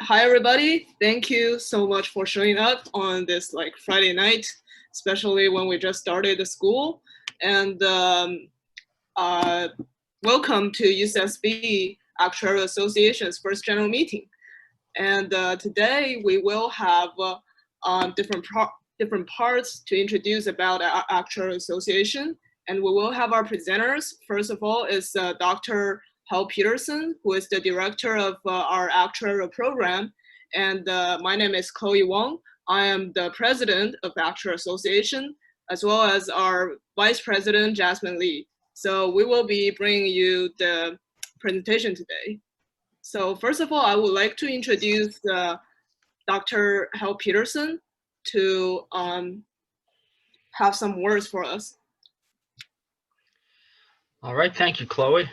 Hi everybody. Thank you so much for showing up on this Friday night, especially when we just started the school. And uh, welcome to UCSB Actuarial Association's first general meeting. And today we will have different parts to introduce about our Actuarial Association. And we will have our presenters. First of all is Dr. Hal Peterson, who is the director of our actuarial program. And my name is Chloe Wong. I am the president of the Actuarial Association, as well as our vice president, Jasmine Lee. So we will be bringing you the presentation today. So first of all, I would like to introduce Dr. Hal Peterson to have some words for us. All right, thank you, Chloe.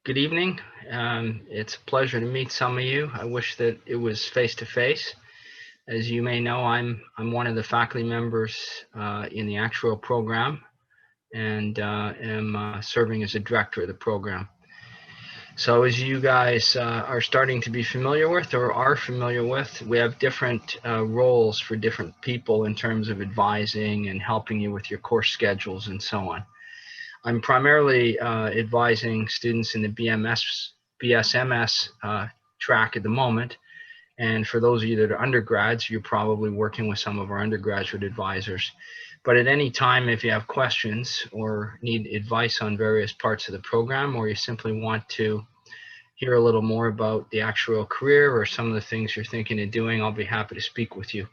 Good evening. It's a pleasure to meet some of you. I wish that it was face-to-face. As you may know, I'm one of the faculty members in the actuarial program and am serving as a director of the program. So as you guys are starting to be familiar with or are familiar with, we have different roles for different people in terms of advising and helping you with your course schedules and so on. I'm primarily advising students in the BSMS track at the moment. And for those of you that are undergrads, you're probably working with some of our undergraduate advisors. But at any time, if you have questions or need advice on various parts of the program, or you simply want to hear a little more about the actuarial career or some of the things you're thinking of doing, I'll be happy to speak with you.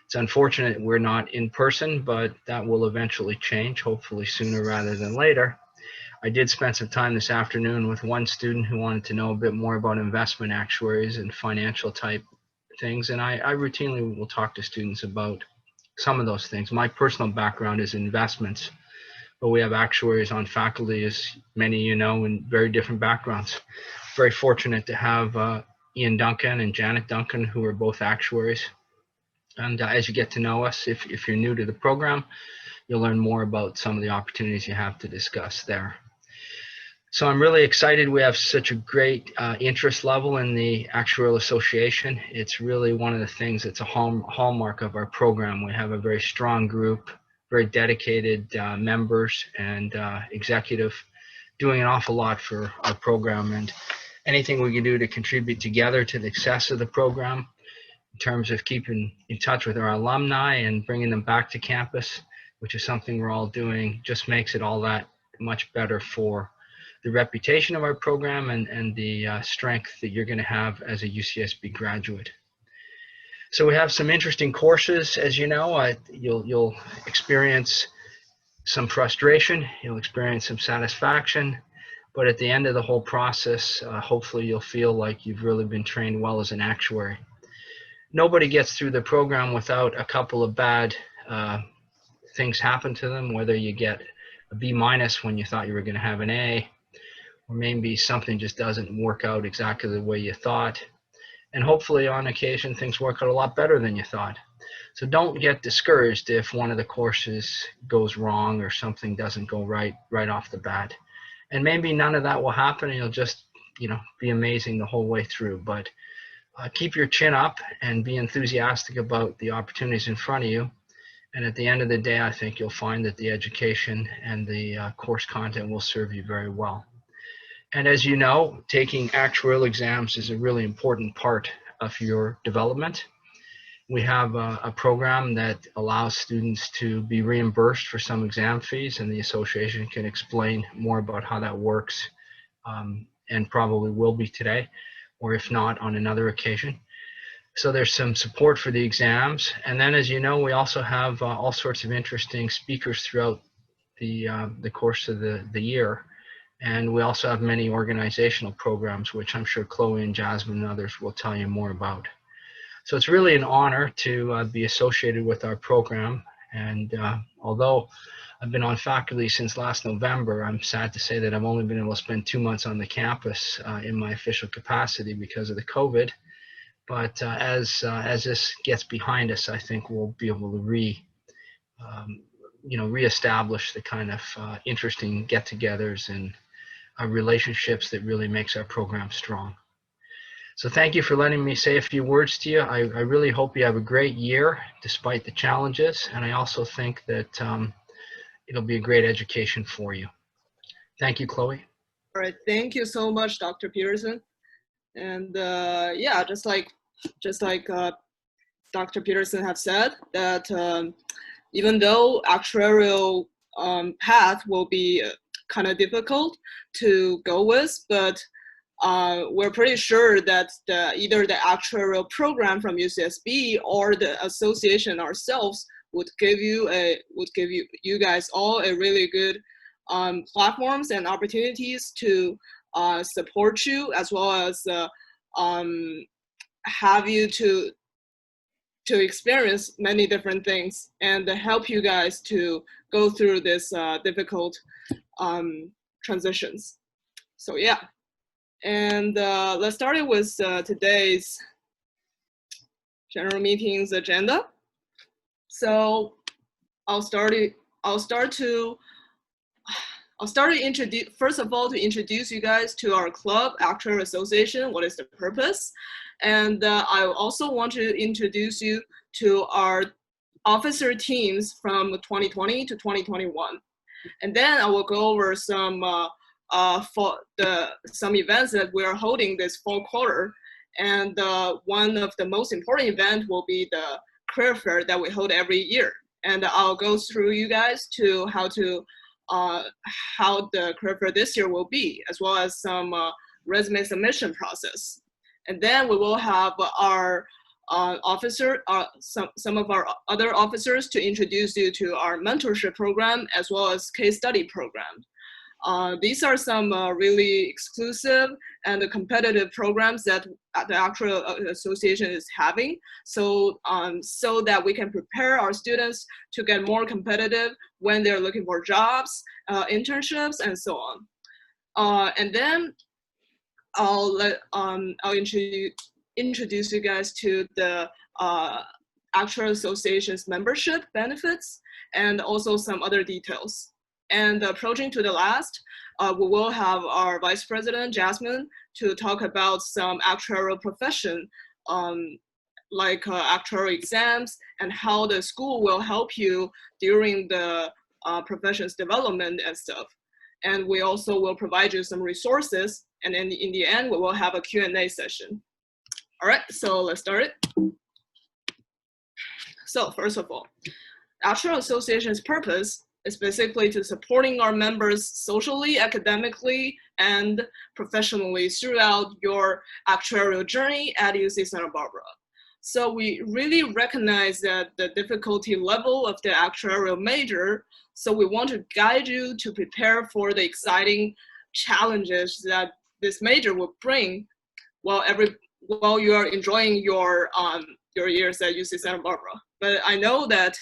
It's unfortunate we're not in person, but that will eventually change, hopefully sooner rather than later. I did spend some time this afternoon with one student who wanted to know a bit more about investment actuaries and financial type things, and I routinely will talk to students about some of those things. My personal background is investments, but we have actuaries on faculty, as many of you know, in very different backgrounds. Very fortunate to have Ian Duncan and Janet Duncan, who are both actuaries. And as you get to know us, if you're new to the program, you'll learn more about some of the opportunities you have to discuss there. So I'm really excited we have such a great interest level in the Actuarial Association. It's really one of the things that's a hallmark of our program. We have a very strong group, very dedicated members and executive doing an awful lot for our program, and anything we can do to contribute together to the success of the program in terms of keeping in touch with our alumni and bringing them back to campus, which is something we're all doing, just makes it all that much better for the reputation of our program and the strength that you're going to have as a UCSB graduate. So we have some interesting courses, as you know. You'll experience some frustration, you'll experience some satisfaction, but at the end of the whole process, hopefully you'll feel like you've really been trained well as an actuary. Nobody gets through the program without a couple of bad things happen to them, whether you get a B- when you thought you were going to have an A, or maybe something just doesn't work out exactly the way you thought. And hopefully on occasion things work out a lot better than you thought. So don't get discouraged if one of the courses goes wrong or something doesn't go right off the bat. And maybe none of that will happen and you'll just, be amazing the whole way through. But keep your chin up and be enthusiastic about the opportunities in front of you. And at the end of the day, I think you'll find that the education and the course content will serve you very well. And as you know, taking actuarial exams is a really important part of your development. We have a program that allows students to be reimbursed for some exam fees, and the association can explain more about how that works, and probably will be today, or if not, on another occasion. So there's some support for the exams. And then, as you know, we also have all sorts of interesting speakers throughout the course of the year. And we also have many organizational programs, which I'm sure Chloe and Jasmine and others will tell you more about. So it's really an honor to be associated with our program. And although I've been on faculty since last November, I'm sad to say that I've only been able to spend 2 months on the campus in my official capacity because of the COVID. But as this gets behind us, I think we'll be able to reestablish the kind of interesting get-togethers and relationships that really makes our program strong. So thank you for letting me say a few words to you. I really hope you have a great year despite the challenges. And I also think that it'll be a great education for you. Thank you, Chloe. All right, thank you so much, Dr. Peterson. And yeah, just like Dr. Peterson have said, that even though actuarial path will be kind of difficult to go with, but we're pretty sure that either the actuarial program from UCSB or the association ourselves would give you guys all a really good platforms and opportunities to support you, as well as have you to experience many different things and help you guys to go through this difficult transitions. So yeah, and let's start it with today's general meeting's agenda. So I'll start to introduce, first of all, to introduce you guys to our club, Actuarial Association, what is the purpose. And I also want to introduce you to our officer teams from 2020 to 2021. And then I will go over some events that we are holding this fall quarter. And one of the most important event will be the career fair that we hold every year. And I'll go through you guys to how the career fair this year will be, as well as some resume submission process. And then we will have our some of our other officers to introduce you to our mentorship program, as well as case study program. These are some really exclusive and competitive programs that the Actuarial Association is having, so that we can prepare our students to get more competitive when they're looking for jobs, internships, and so on. And then I'll introduce you guys to the Actuarial Association's membership benefits and also some other details. And approaching to the last, we will have our Vice President, Jasmine, to talk about some actuarial profession, like actuarial exams, and how the school will help you during the profession's development and stuff. And we also will provide you some resources, and then in the end, we will have a Q&A session. All right, so let's start it. So first of all, Actuarial Association's purpose is basically to supporting our members socially, academically, and professionally throughout your actuarial journey at UC Santa Barbara. So we really recognize that the difficulty level of the actuarial major, so we want to guide you to prepare for the exciting challenges that this major will bring while you are enjoying your years at UC Santa Barbara. But I know that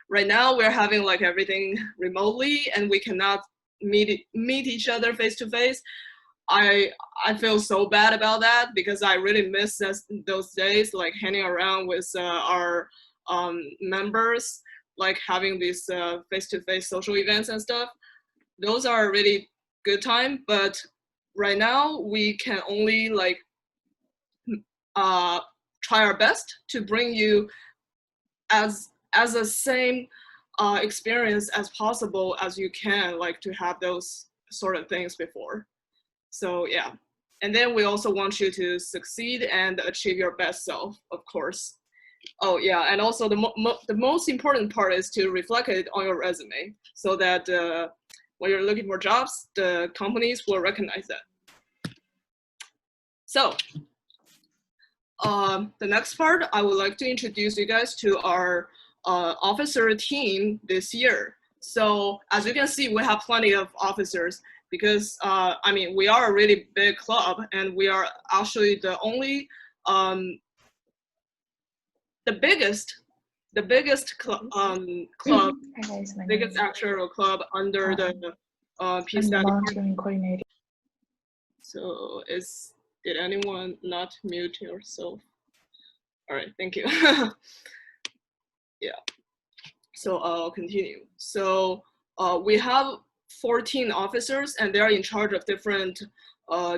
right now we're having like everything remotely and we cannot meet each other face to face. I feel so bad about that because I really miss those days, like hanging around with our members, like having these face-to-face social events and stuff. Those are a really good time, but right now we can only like try our best to bring you as the same experience as possible as you can, like to have those sort of things before. So yeah, and then we also want you to succeed and achieve your best self, of course. Oh yeah, and also the most important part is to reflect it on your resume, so that when you're looking for jobs, the companies will recognize that. So the next part, I would like to introduce you guys to our officer team this year. So as you can see, we have plenty of officers because I mean, we are a really big club, and we are actually the only the biggest club, biggest actuarial club under the PSTAT department. So did anyone not mute yourself? All right, thank you. Yeah, so I'll continue. So we have 14 officers, and they're in charge of different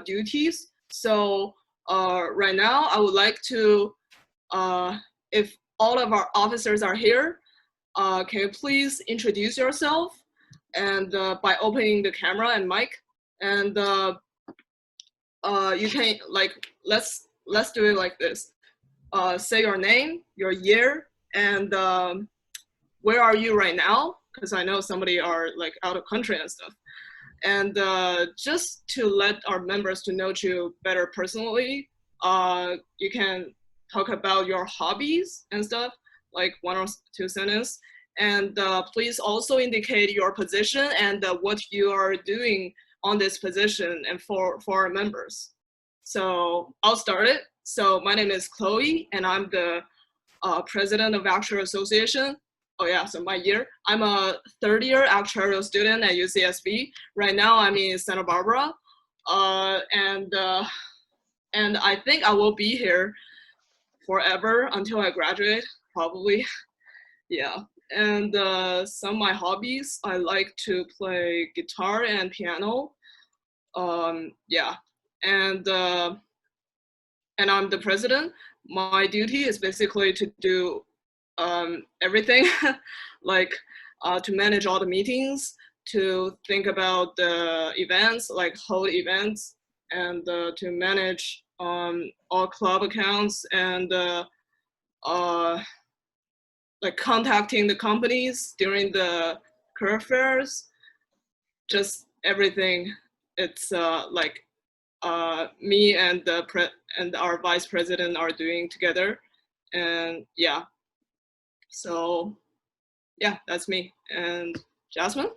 duties. So Right now, I would like to, if all of our officers are here, can you please introduce yourself and by opening the camera and mic, and you can let's do it like this. Say your name, your year, and where are you right now? Because I know somebody are like out of country and stuff. And just to let our members to know you better personally, you can talk about your hobbies and stuff, like 1 or 2 sentences. And please also indicate your position and what you are doing on this position and for our members. So I'll start it. So my name is Chloe, and I'm the president of Actuarial Association. Oh yeah, so my year. I'm a 3rd-year actuarial student at UCSB. Right now I'm in Santa Barbara. And I think I will be here forever until I graduate, probably. Yeah. And some of my hobbies, I like to play guitar and piano. Yeah. And I'm the president. My duty is basically to do everything, like to manage all the meetings, to think about the events, like hold events, and to manage all club accounts, and like contacting the companies during the career fairs, just everything. It's like me and our vice president are doing together, and yeah. So yeah, that's me. And Jasmine?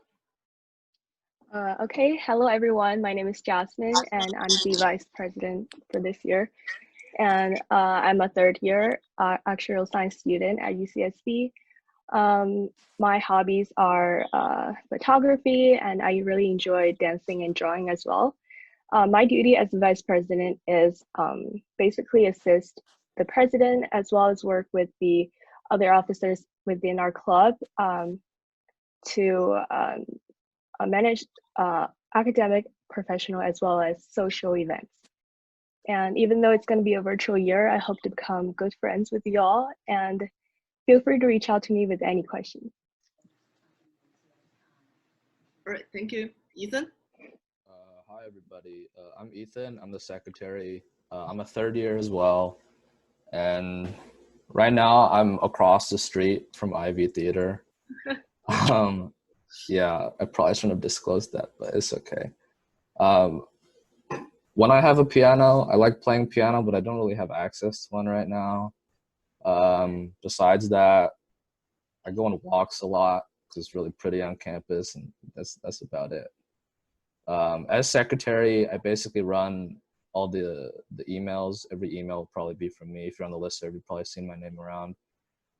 Okay, hello everyone. My name is Jasmine, and I'm the vice president for this year. And I'm a 3rd-year actuarial science student at UCSB. My hobbies are photography, and I really enjoy dancing and drawing as well. My duty as the vice president is basically assist the president as well as work with the other officers within our club to manage academic, professional, as well as social events. And even though it's going to be a virtual year, I hope to become good friends with you all, and feel free to reach out to me with any questions. All right, thank you. Ethan? Hi, everybody. I'm Ethan. I'm the secretary. I'm a 3rd year as well. And right now I'm across the street from Ivy Theater. Yeah, I probably shouldn't have disclosed that, but it's okay. When I have a piano, I like playing piano, but I don't really have access to one right now. Besides that, I go on walks a lot because it's really pretty on campus, and that's about it. As secretary, I basically run all the emails. Every email will probably be from me. If you're on the listserv, you've probably seen my name around.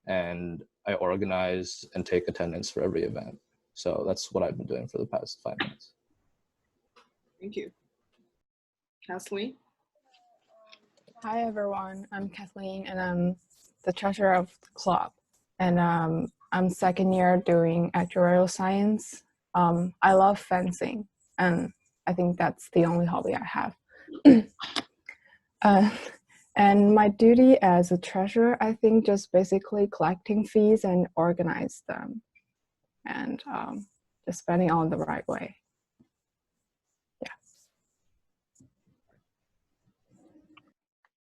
And I organize and take attendance for every event. So that's what I've been doing for the past 5 minutes. Thank you. Kathleen? Hi everyone, I'm Kathleen, and I'm the treasurer of the club. And I'm 2nd year doing actuarial science. I love fencing, and I think that's the only hobby I have. And my duty as a treasurer, I think just basically collecting fees and organize them, and just spending on the right way.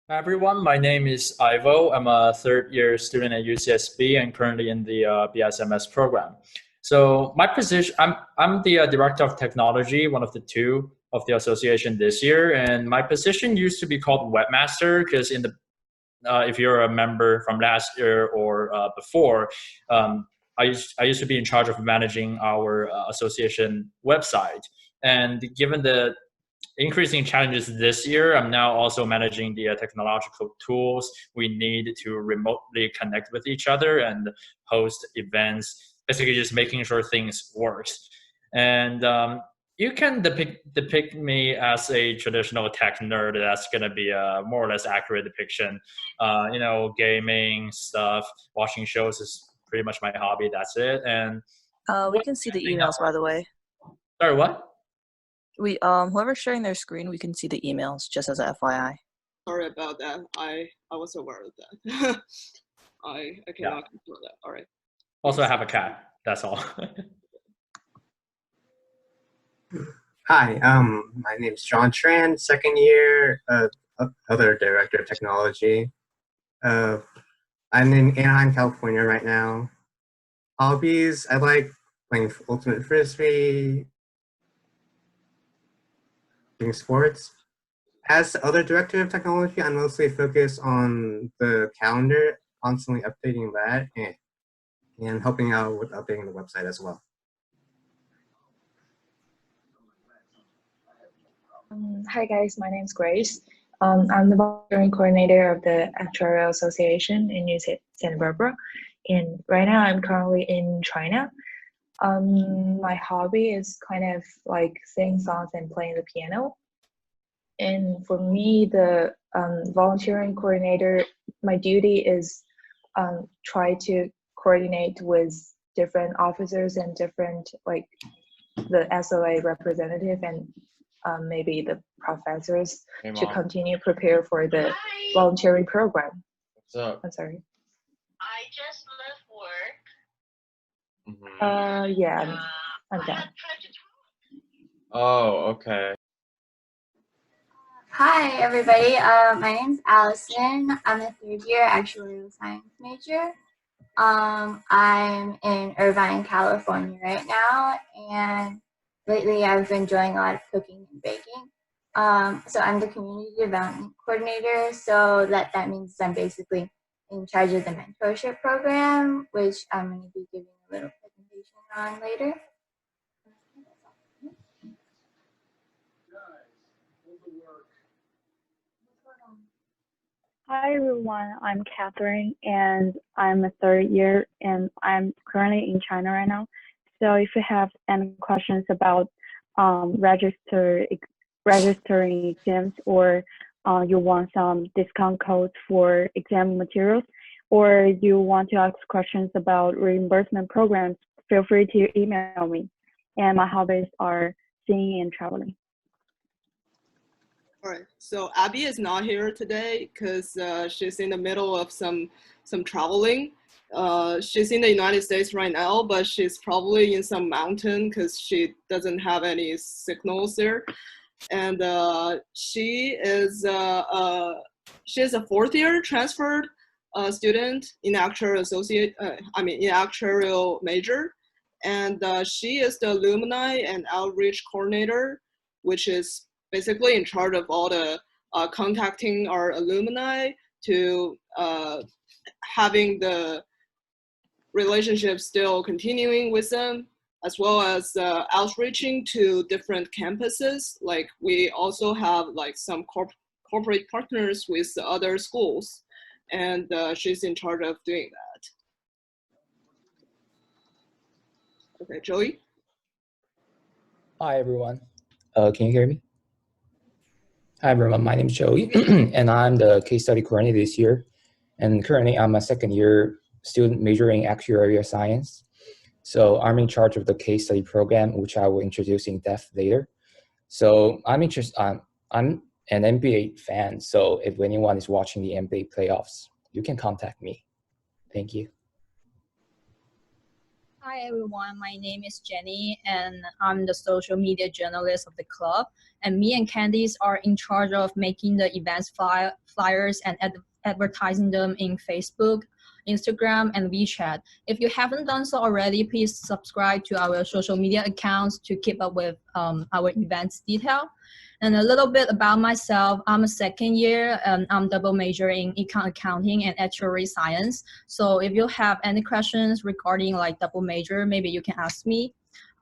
Hi everyone, my name is Ivo. I'm a 3rd-year student at UCSB and currently in the BSMS program. So my position, I'm the director of technology, one of the 2 of the association this year, and my position used to be called webmaster because in the if you're a member from last year or before, I used to be in charge of managing our association website. And given the increasing challenges this year, I'm now also managing the technological tools we need to remotely connect with each other and host events, basically just making sure things work. And you can depict me as a traditional tech nerd. That's going to be a more or less accurate depiction. You know, gaming stuff, watching shows is pretty much my hobby. That's it. And we can see the emails, by the way. Sorry, what? Whoever's sharing their screen, we can see the emails, just as a FYI. Sorry about that. I was aware of that. I Yeah. cannot control that. All right. Also, I have a cat. That's all. Hi, my name is John Tran, second year, other director of technology. I'm in Anaheim, California right now. Hobbies, I like playing Ultimate Frisbee, doing sports. As the other director of technology, I'm mostly focused on the calendar, constantly updating that, and helping out with updating the website as well. Hi guys, my name is Grace. I'm the volunteering coordinator of the Actuarial Association in UC Santa Barbara. And right now I'm currently in China. My hobby is kind of like singing songs and playing the piano. And for me, the volunteering coordinator, my duty is try to coordinate with different officers and different like the SOA representative and maybe the professors to continue prepare for the volunteering program. What's up? I'm sorry. I just left work. Yeah, I'm done. Oh, okay. Hi, everybody. My name's Allison. I'm a third year actuarial science major. I'm in Irvine, California right now, and lately I've been enjoying a lot of cooking and baking. So I'm the community development coordinator, so that means I'm basically in charge of the mentorship program, which I'm going to be giving a little presentation on later. Hi everyone, I'm Catherine and I'm a third year and I'm currently in China right now. So if you have any questions about registering exams or you want some discount codes for exam materials or you want to ask questions about reimbursement programs, feel free to email me. And my hobbies are singing and traveling. All right, so Abby is not here today because she's in the middle of some traveling. She's in the United States right now, but she's probably in some mountain because she doesn't have any signals there. And she is a fourth year transferred student in actuarial major, and she is the alumni and outreach coordinator, which is basically in charge of all the contacting our alumni to having the relationship still continuing with them, as well as outreaching to different campuses. Like we also have like some corporate partners with other schools, and she's in charge of doing that. Okay, Joey? Hi everyone, can you hear me? Hi everyone, my name is Joey and I'm the case study coordinator this year. And currently I'm a second year student majoring actuarial science. So I'm in charge of the case study program, which I will introduce in depth later. So I'm an NBA fan. So if anyone is watching the NBA playoffs, you can contact me. Thank you. Hi everyone, my name is Jenny and I'm the social media journalist of the club. And me and Candice are in charge of making the events flyers and advertising them in Facebook, Instagram, and WeChat. If you haven't done so already, please subscribe to our social media accounts to keep up with our events detail. And a little bit about myself, I'm a second year, I'm double majoring in accounting and actuary science. So if you have any questions regarding like double major, maybe you can ask me.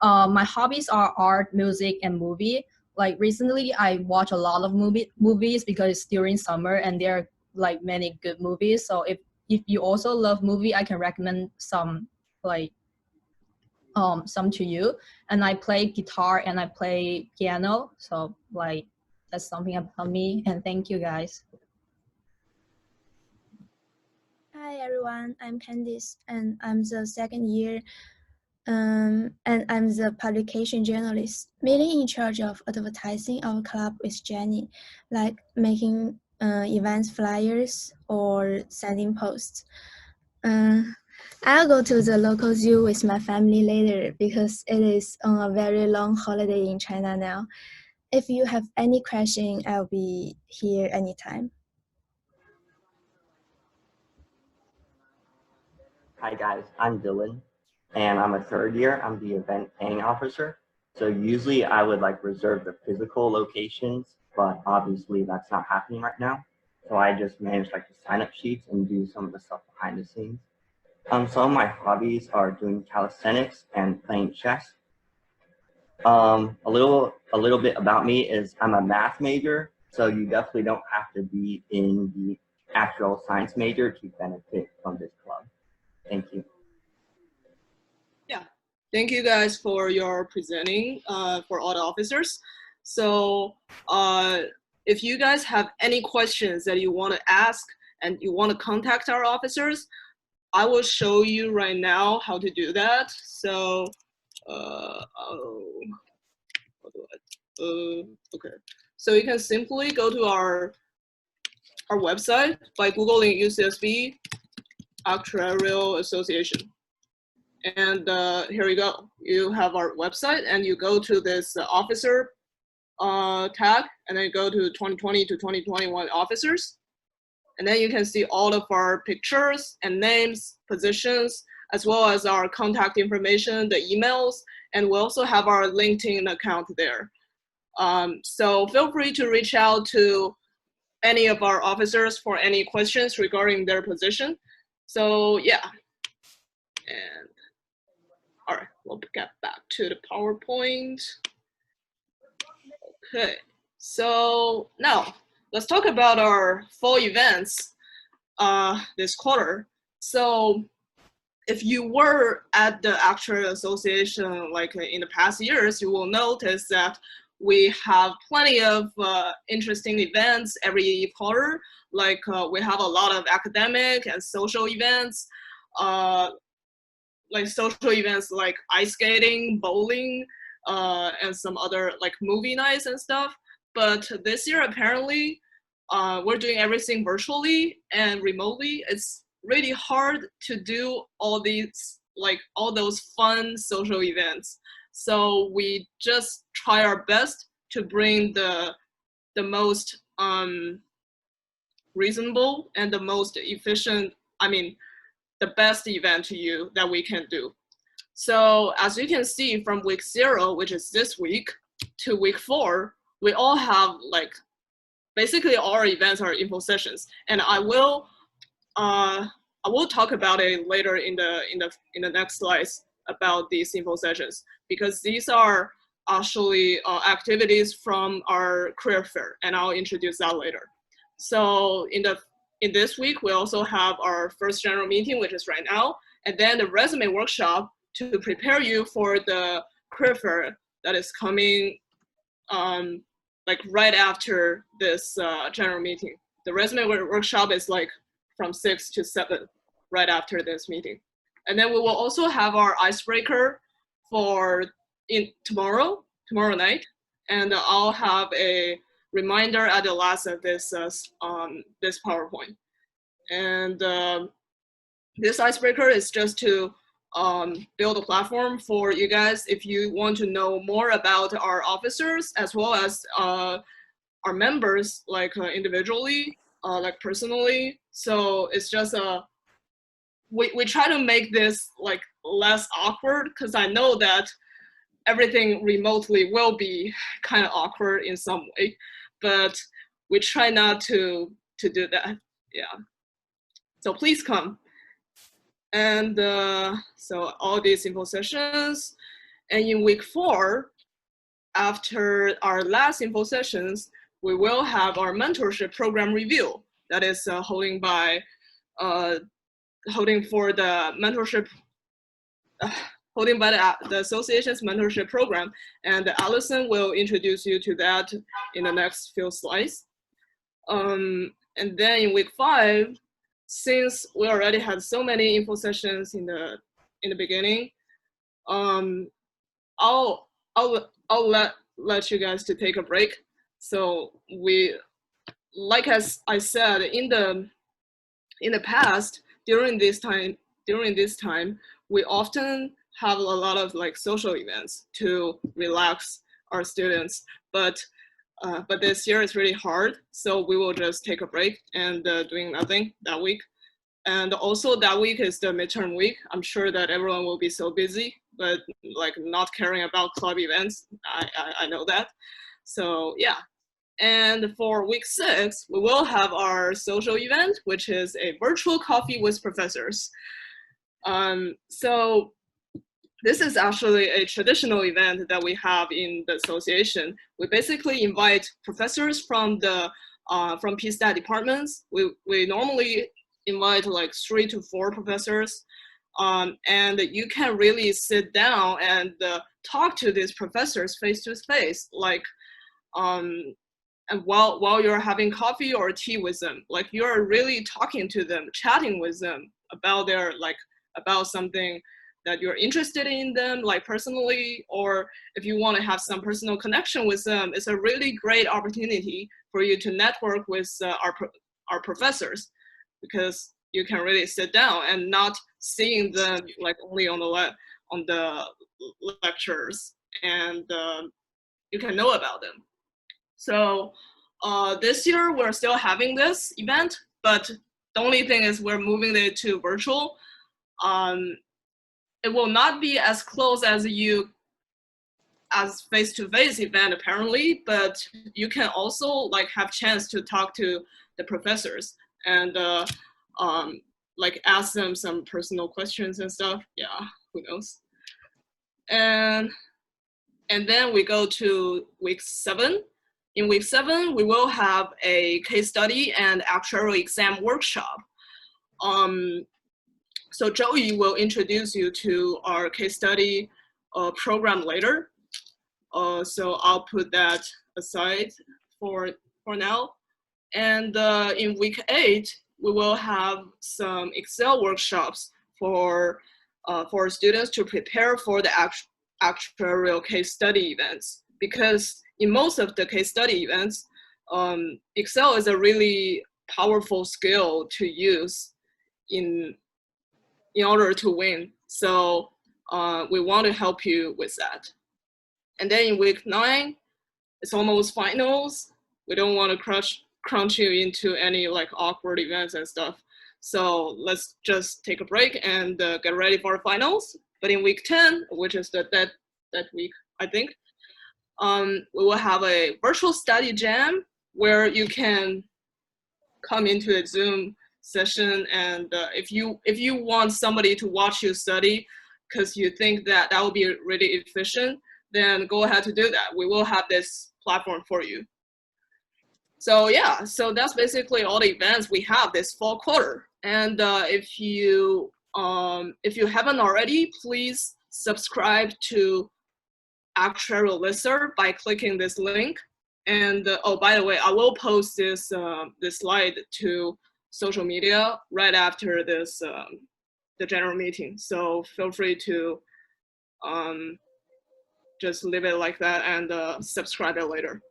My hobbies are art, music, and movie. Like recently, I watch a lot of movies because it's during summer and there are like many good movies. So if you also love movie, I can recommend some like some to you. And I play guitar and I play piano. So like that's something about me. And thank you guys. Hi everyone, I'm Candice and I'm the second year and I'm the publication journalist, mainly in charge of advertising our club with Jenny, like making events flyers or sending posts. I'll go to the local zoo with my family later because it is on a very long holiday in China now. If you have any question, I'll be here anytime. Hi guys, I'm Dylan, and I'm a third year. I'm the event planning officer. So usually I would like reserve the physical locations, but obviously that's not happening right now. So I just manage like the sign up sheets and do some of the stuff behind the scenes. Some of my hobbies are doing calisthenics and playing chess. A little bit about me is I'm a math major, so you definitely don't have to be in the actual science major to benefit from this club. Thank you. Yeah, thank you guys for your presenting for all the officers. So if you guys have any questions that you want to ask and you want to contact our officers, I will show you right now how to do that. So, okay. So you can simply go to our website by Googling UCSB Actuarial Association. And here you go. You have our website and you go to this officer tag and then you go to 2020 to 2021 officers. And then you can see all of our pictures and names, positions, as well as our contact information, the emails, and we also have our LinkedIn account there. So feel free to reach out to any of our officers for any questions regarding their position. So yeah, and all right, we'll get back to the PowerPoint. Okay, so now let's talk about our fall events this quarter. So if you were at the Actuarial Association like in the past years, you will notice that we have plenty of interesting events every quarter. Like we have a lot of academic and social events, like social events like ice skating, bowling, and some other like movie nights and stuff. But this year, apparently, we're doing everything virtually and remotely. It's really hard to do all these, like all those fun social events. So we just try our best to bring the most reasonable and the most efficient, I mean, the best event to you that we can do. So as you can see from week 0, which is this week, to week 4, we all have like, basically all our events are info sessions. And I will talk about it later in the next slides about these info sessions, because these are actually activities from our career fair, and I'll introduce that later. So in this week, we also have our first general meeting, which is right now, and then the resume workshop to prepare you for the career fair that is coming like right after this general meeting. The resume workshop is like from 6 to 7 right after this meeting. And then we will also have our icebreaker for tomorrow night. And I'll have a reminder at the last of this this PowerPoint. And this icebreaker is just to build a platform for you guys if you want to know more about our officers as well as our members, like individually, like personally. So it's just we try to make this like less awkward, because I know that everything remotely will be kind of awkward in some way, but we try not to do that. Yeah. So please come. And so all these info sessions. And in week 4, after our last info sessions, we will have our mentorship program review that is holding for the mentorship, holding by the association's mentorship program. And Allison will introduce you to that in the next few slides. And then in week 5, since we already had so many info sessions in the beginning, I'll let you guys to take a break. So we like as I said, in the past, during this time, we often have a lot of like social events to relax our students, but this year is really hard, so we will just take a break and doing nothing that week. And also that week is the midterm week. I'm sure that everyone will be so busy, but like not caring about club events. I know that. So yeah. And for week 6, we will have our social event, which is a virtual coffee with professors. So this is actually a traditional event that we have in the association. We basically invite professors from the from PSTAT departments. We normally invite like 3 to 4 professors, and you can really sit down and talk to these professors face to face, like and while you're having coffee or tea with them, like you're really talking to them, chatting with them about their about something that you're interested in them, like personally, or if you want to have some personal connection with them, it's a really great opportunity for you to network with our professors, because you can really sit down and not seeing them like only on the lectures, and you can know about them. So this year we're still having this event, but the only thing is we're moving it to virtual. It will not be as close as face-to-face event apparently, but you can also like have chance to talk to the professors and like ask them some personal questions and stuff. Yeah, who knows? And then we go to week 7. In week 7, we will have a case study and actuarial exam workshop. So Joey will introduce you to our case study program later. So I'll put that aside for now. And in week 8, we will have some Excel workshops for students to prepare for the actuarial case study events. Because in most of the case study events, Excel is a really powerful skill to use in order to win. So we want to help you with that. And then in week 9, it's almost finals. We don't want to crunch you into any like awkward events and stuff. So let's just take a break and get ready for finals. But in week 10, which is that week, I think, we will have a virtual study jam where you can come into a Zoom session, and if you want somebody to watch you study because you think that will be really efficient, then go ahead to do that. We will have this platform for you. So yeah, so that's basically all the events we have this fall quarter. And if you haven't already, please subscribe to Actuarial Listserv by clicking this link. And oh, by the way, I will post this slide to social media right after this the general meeting. So feel free to just leave it like that and subscribe it later.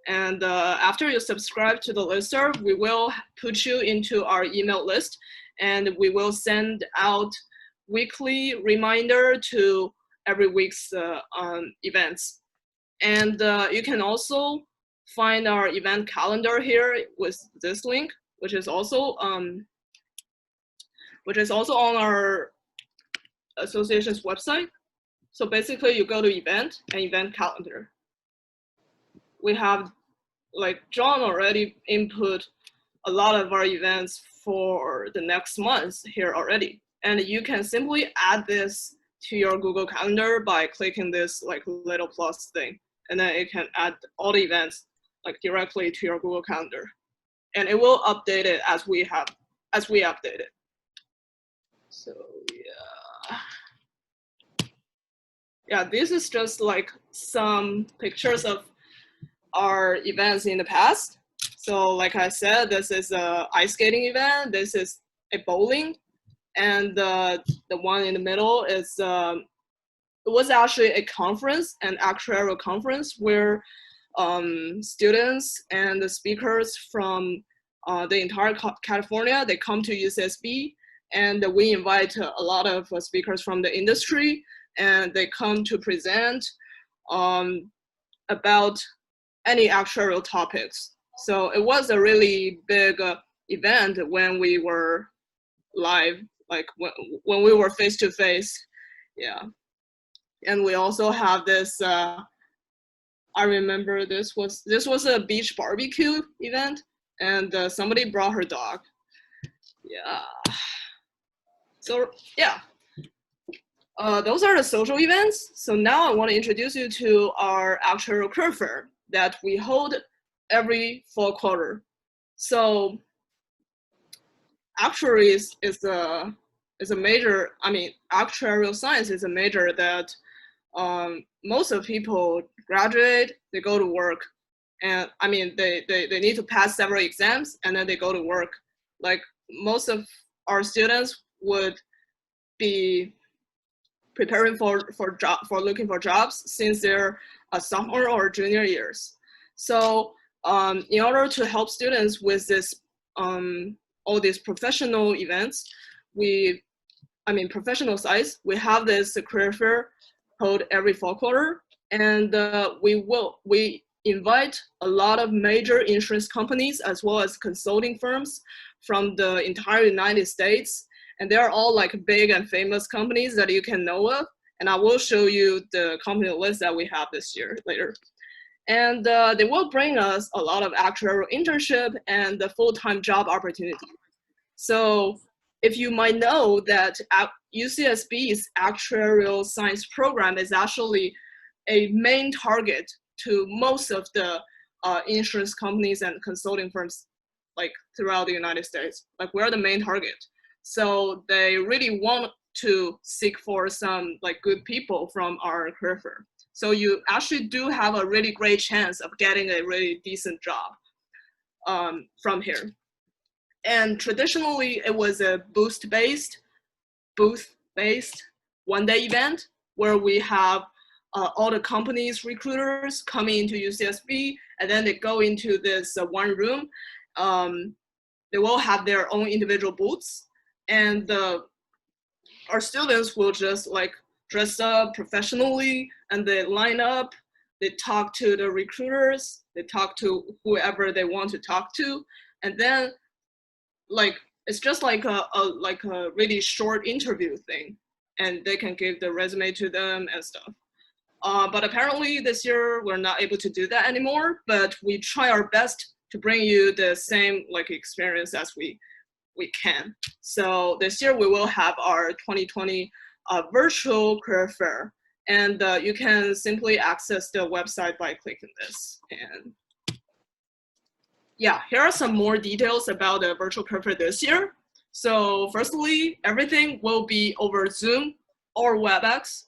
And after you subscribe to the listserv, we will put you into our email list, and we will send out weekly reminder to every week's events. And you can also find our event calendar here with this link, which is also on our association's website. So basically, you go to event and event calendar. We have, like John already input a lot of our events for the next month here already. And you can simply add this to your Google Calendar by clicking this like little plus thing. And then it can add all the events like directly to your Google Calendar. And it will update it as we update it. So yeah. Yeah, this is just like some pictures of our events in the past. So like I said, this is a ice skating event. This is a bowling. And the one in the middle is, it was actually a conference, an actuarial conference, where students and the speakers from the entire California. They come to UCSB, and we invite a lot of speakers from the industry, and they come to present about any actuarial topics. So it was a really big event when we were live, like when we were face to face. Yeah. And we also have this, I remember this was a beach barbecue event, and somebody brought her dog. Yeah. So yeah, those are the social events. So now I want to introduce you to our actuarial career fair that we hold every fall quarter. So actuaries is a major, I mean, actuarial science is a major that most of people graduate, they go to work, and I mean, they need to pass several exams, and then they go to work. Like most of our students would be preparing for looking for jobs since they're a sophomore or junior years. So in order to help students with this, all these professional events, professional sites, we have this career fair held every fall quarter, and we invite a lot of major insurance companies as well as consulting firms from the entire United States. And they're all like big and famous companies that you can know of. And I will show you the company list that we have this year later. And they will bring us a lot of actuarial internship and the full-time job opportunity. So if you might know that UCSB's actuarial science program is actually a main target to most of the insurance companies and consulting firms like throughout the United States. Like we're the main target. So they really want to seek for some like good people from our career fair. So you actually do have a really great chance of getting a really decent job from here. And traditionally, it was a booth-based one-day event where we have all the companies' recruiters coming into UCSB, and then they go into this one room. They will have their own individual booths, and our students will just like dress up professionally, and they line up, they talk to the recruiters, they talk to whoever they want to talk to, and then like it's just like a really short interview thing, and they can give the resume to them and stuff. But apparently this year we're not able to do that anymore, but we try our best to bring you the same like experience as we can. So this year we will have our 2020 virtual career fair, and you can simply access the website by clicking this. And yeah, here are some more details about the virtual career fair this year. So firstly, everything will be over Zoom or WebEx.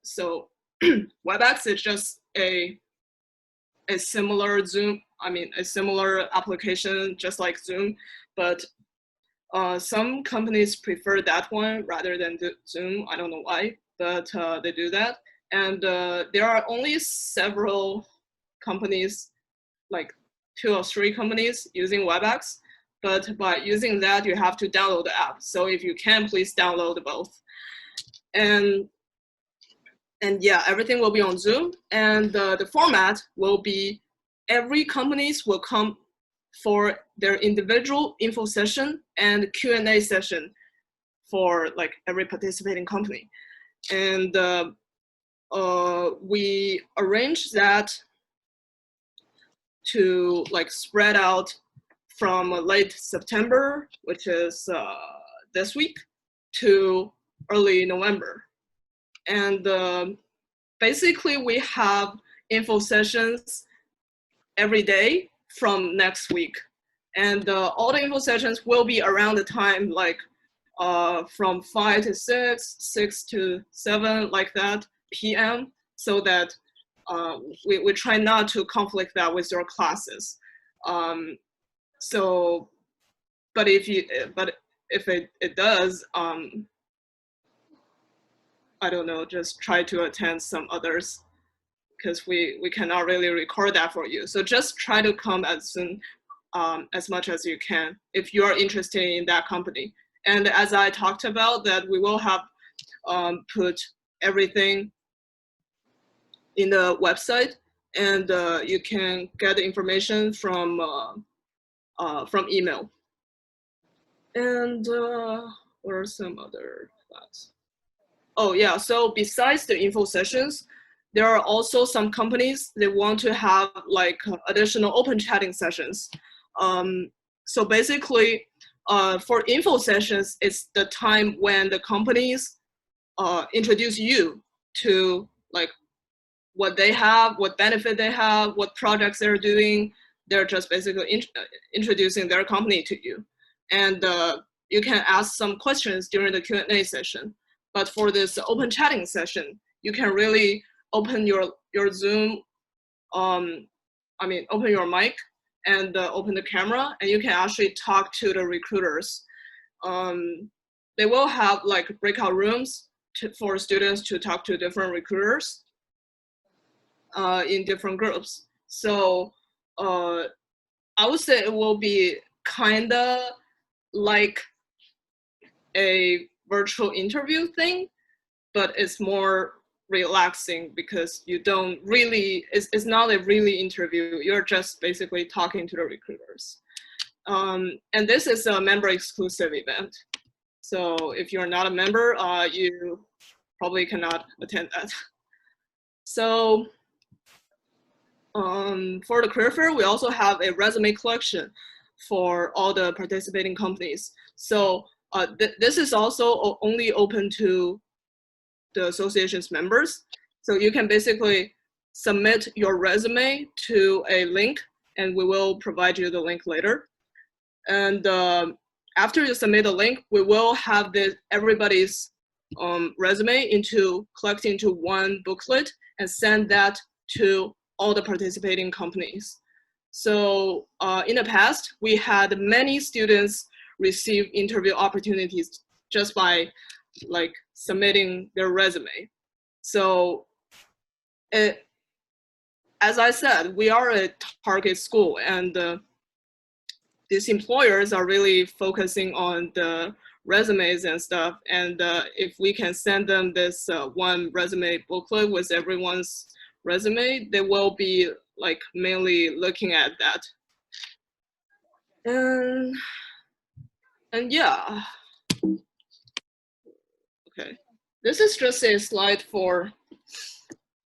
So WebEx is just a similar Zoom, a similar application just like Zoom, but some companies prefer that one rather than Zoom. I don't know why, but they do that. And there are only several companies, like 2 or 3 companies using WebEx, but by using that, you have to download the app. So if you can, please download both. And yeah, everything will be on Zoom, and the format will be every companies will come for their individual info session and Q&A session for like every participating company. And we arrange that to like spread out from late September, which is this week, to early November. And basically we have info sessions every day from next week. And all the info sessions will be around the time like from 5 to 6, 6 to 7, like that, PM, so that we try not to conflict that with your classes. So, but if it does, I don't know, just try to attend some others because we cannot really record that for you. So just try to come as soon as much as you can if you are interested in that company. And as I talked about, that we will have put everything in the website, and you can get the information from email. And what are some other thoughts? Oh yeah, so besides the info sessions, there are also some companies that want to have like additional open chatting sessions. So basically, for info sessions, it's the time when the companies introduce you to like what they have, what benefit they have, what projects they're doing. They're just basically introducing their company to you. And you can ask some questions during the Q&A session. But for this open chatting session, you can really open your Zoom, open your mic and open the camera, and you can actually talk to the recruiters. They will have like breakout rooms for students to talk to different recruiters in different groups. So I would say it will be kinda like a virtual interview thing, but it's more relaxing because you don't really, it's not a really interview. You're just basically talking to the recruiters. And this is a member exclusive event. So if you're not a member, you probably cannot attend that. So for the career fair, we also have a resume collection for all the participating companies. So this is also only open to the association's members. So you can basically submit your resume to a link, and we will provide you the link later. And after you submit a link, we will have everybody's resume collect into one booklet and send that to all the participating companies. So in the past, we had many students receive interview opportunities just by like submitting their resume. So as I said, we are a target school, and these employers are really focusing on the resumes and stuff. And if we can send them this one resume booklet with everyone's resume, they will be like mainly looking at that. And yeah, okay. This is just a slide for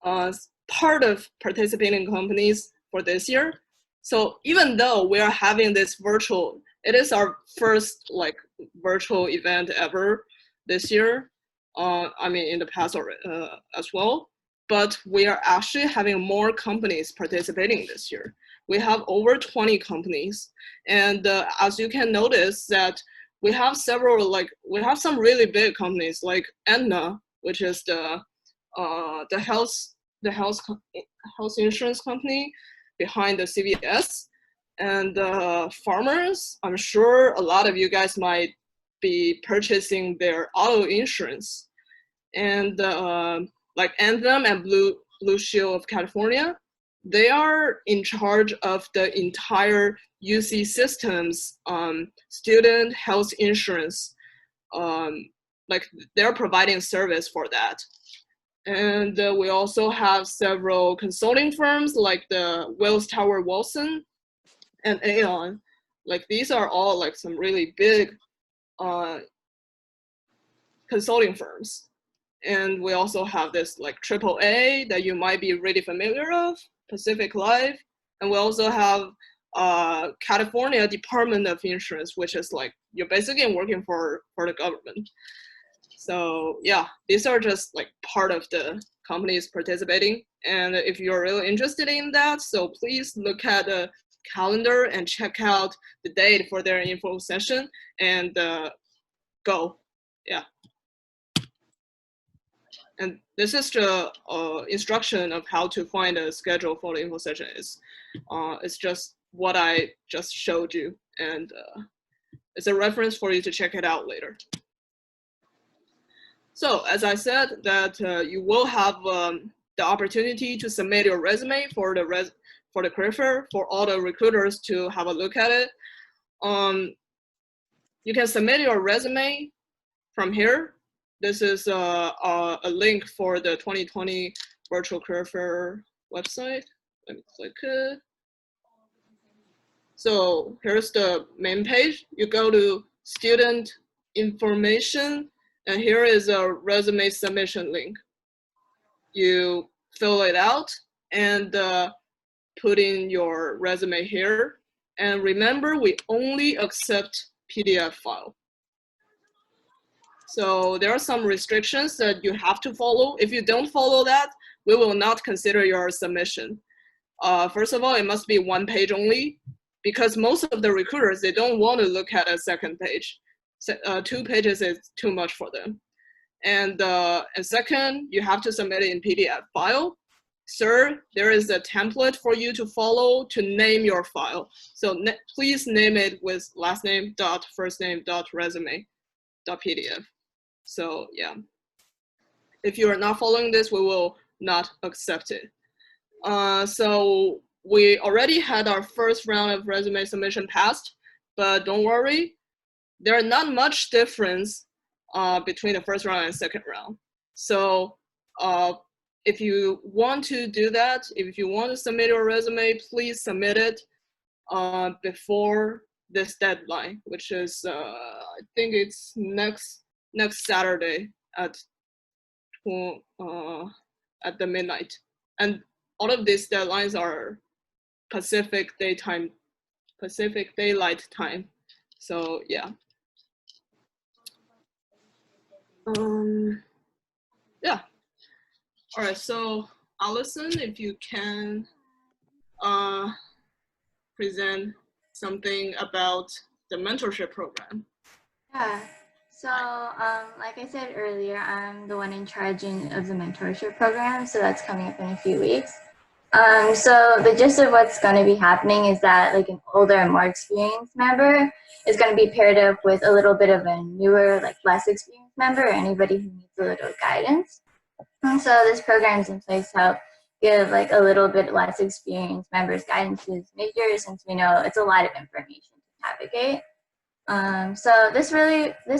part of participating companies for this year. So even though we are having this virtual, it is our first like virtual event ever this year. In the past as well. But we are actually having more companies participating this year. We have over 20 companies. And as you can notice that we have some really big companies like Aetna, which is the health insurance company behind the CVS. And Farmers, I'm sure a lot of you guys might be purchasing their auto insurance. And like Anthem and Blue Shield of California, they are in charge of the entire UC system's student health insurance. Like they're providing service for that. And we also have several consulting firms like the Wells Tower Wilson and Aon. Like these are all like some really big consulting firms. And we also have this like AAA that you might be really familiar of, Pacific Life. And we also have California Department of Insurance, which is like, you're basically working for the government. So yeah, these are just like part of the companies participating. And if you're really interested in that, so please look at the calendar and check out the date for their info session and go, yeah. And this is the instruction of how to find a schedule for the info session. It's just what I just showed you, and it's a reference for you to check it out later. So as I said, that you will have the opportunity to submit your resume for the career fair for all the recruiters to have a look at it. You can submit your resume from here. This is a link for the 2020 Virtual Career Fair website. Let me click it. So here's the main page. You go to student information, and here is a resume submission link. You fill it out and put in your resume here. And remember, we only accept PDF file. So there are some restrictions that you have to follow. If you don't follow that, we will not consider your submission. First of all, it must be one page only, because most of the recruiters, they don't want to look at a second page. 2 pages is too much for them. And second, you have to submit it in PDF file. Third, there is a template for you to follow to name your file. So please name it with last name dot first name dot resume dot PDF. So yeah, if you are not following this, we will not accept it. So we already had our first round of resume submission passed, but don't worry, there are not much difference between the first round and second round. So if you want to do that, if you want to submit your resume, please submit it before this deadline, which is I think it's next Saturday at the midnight. And all of these deadlines are Pacific Daylight Time. So yeah. Yeah. All right. So Allison, if you can present something about the mentorship program. Yeah. So, like I said earlier, I'm the one in charge of the mentorship program. So that's coming up in a few weeks. So the gist of what's going to be happening is that like an older and more experienced member is going to be paired up with a little bit of a newer, like less experienced member, or anybody who needs a little guidance. And so this program is in place to help give like a little bit less experienced members guidance as majors, since we know it's a lot of information to navigate. So this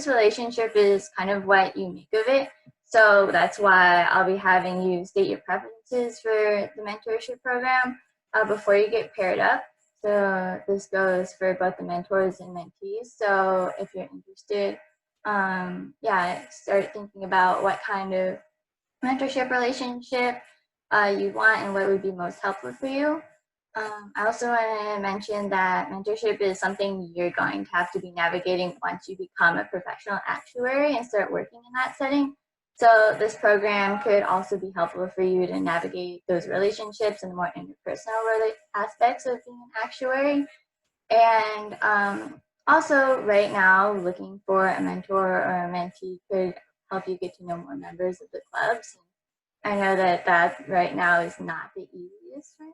relationship is kind of what you make of it. So that's why I'll be having you state your preferences for the mentorship program before you get paired up. So this goes for both the mentors and mentees. So if you're interested, yeah, start thinking about what kind of mentorship relationship you want and what would be most helpful for you. I also want to mention that mentorship is something you're going to have to be navigating once you become a professional actuary and start working in that setting. So this program could also be helpful for you to navigate those relationships and the more interpersonal aspects of being an actuary. And also right now, looking for a mentor or a mentee could help you get to know more members of the clubs. I know that right now is not the easiest, right?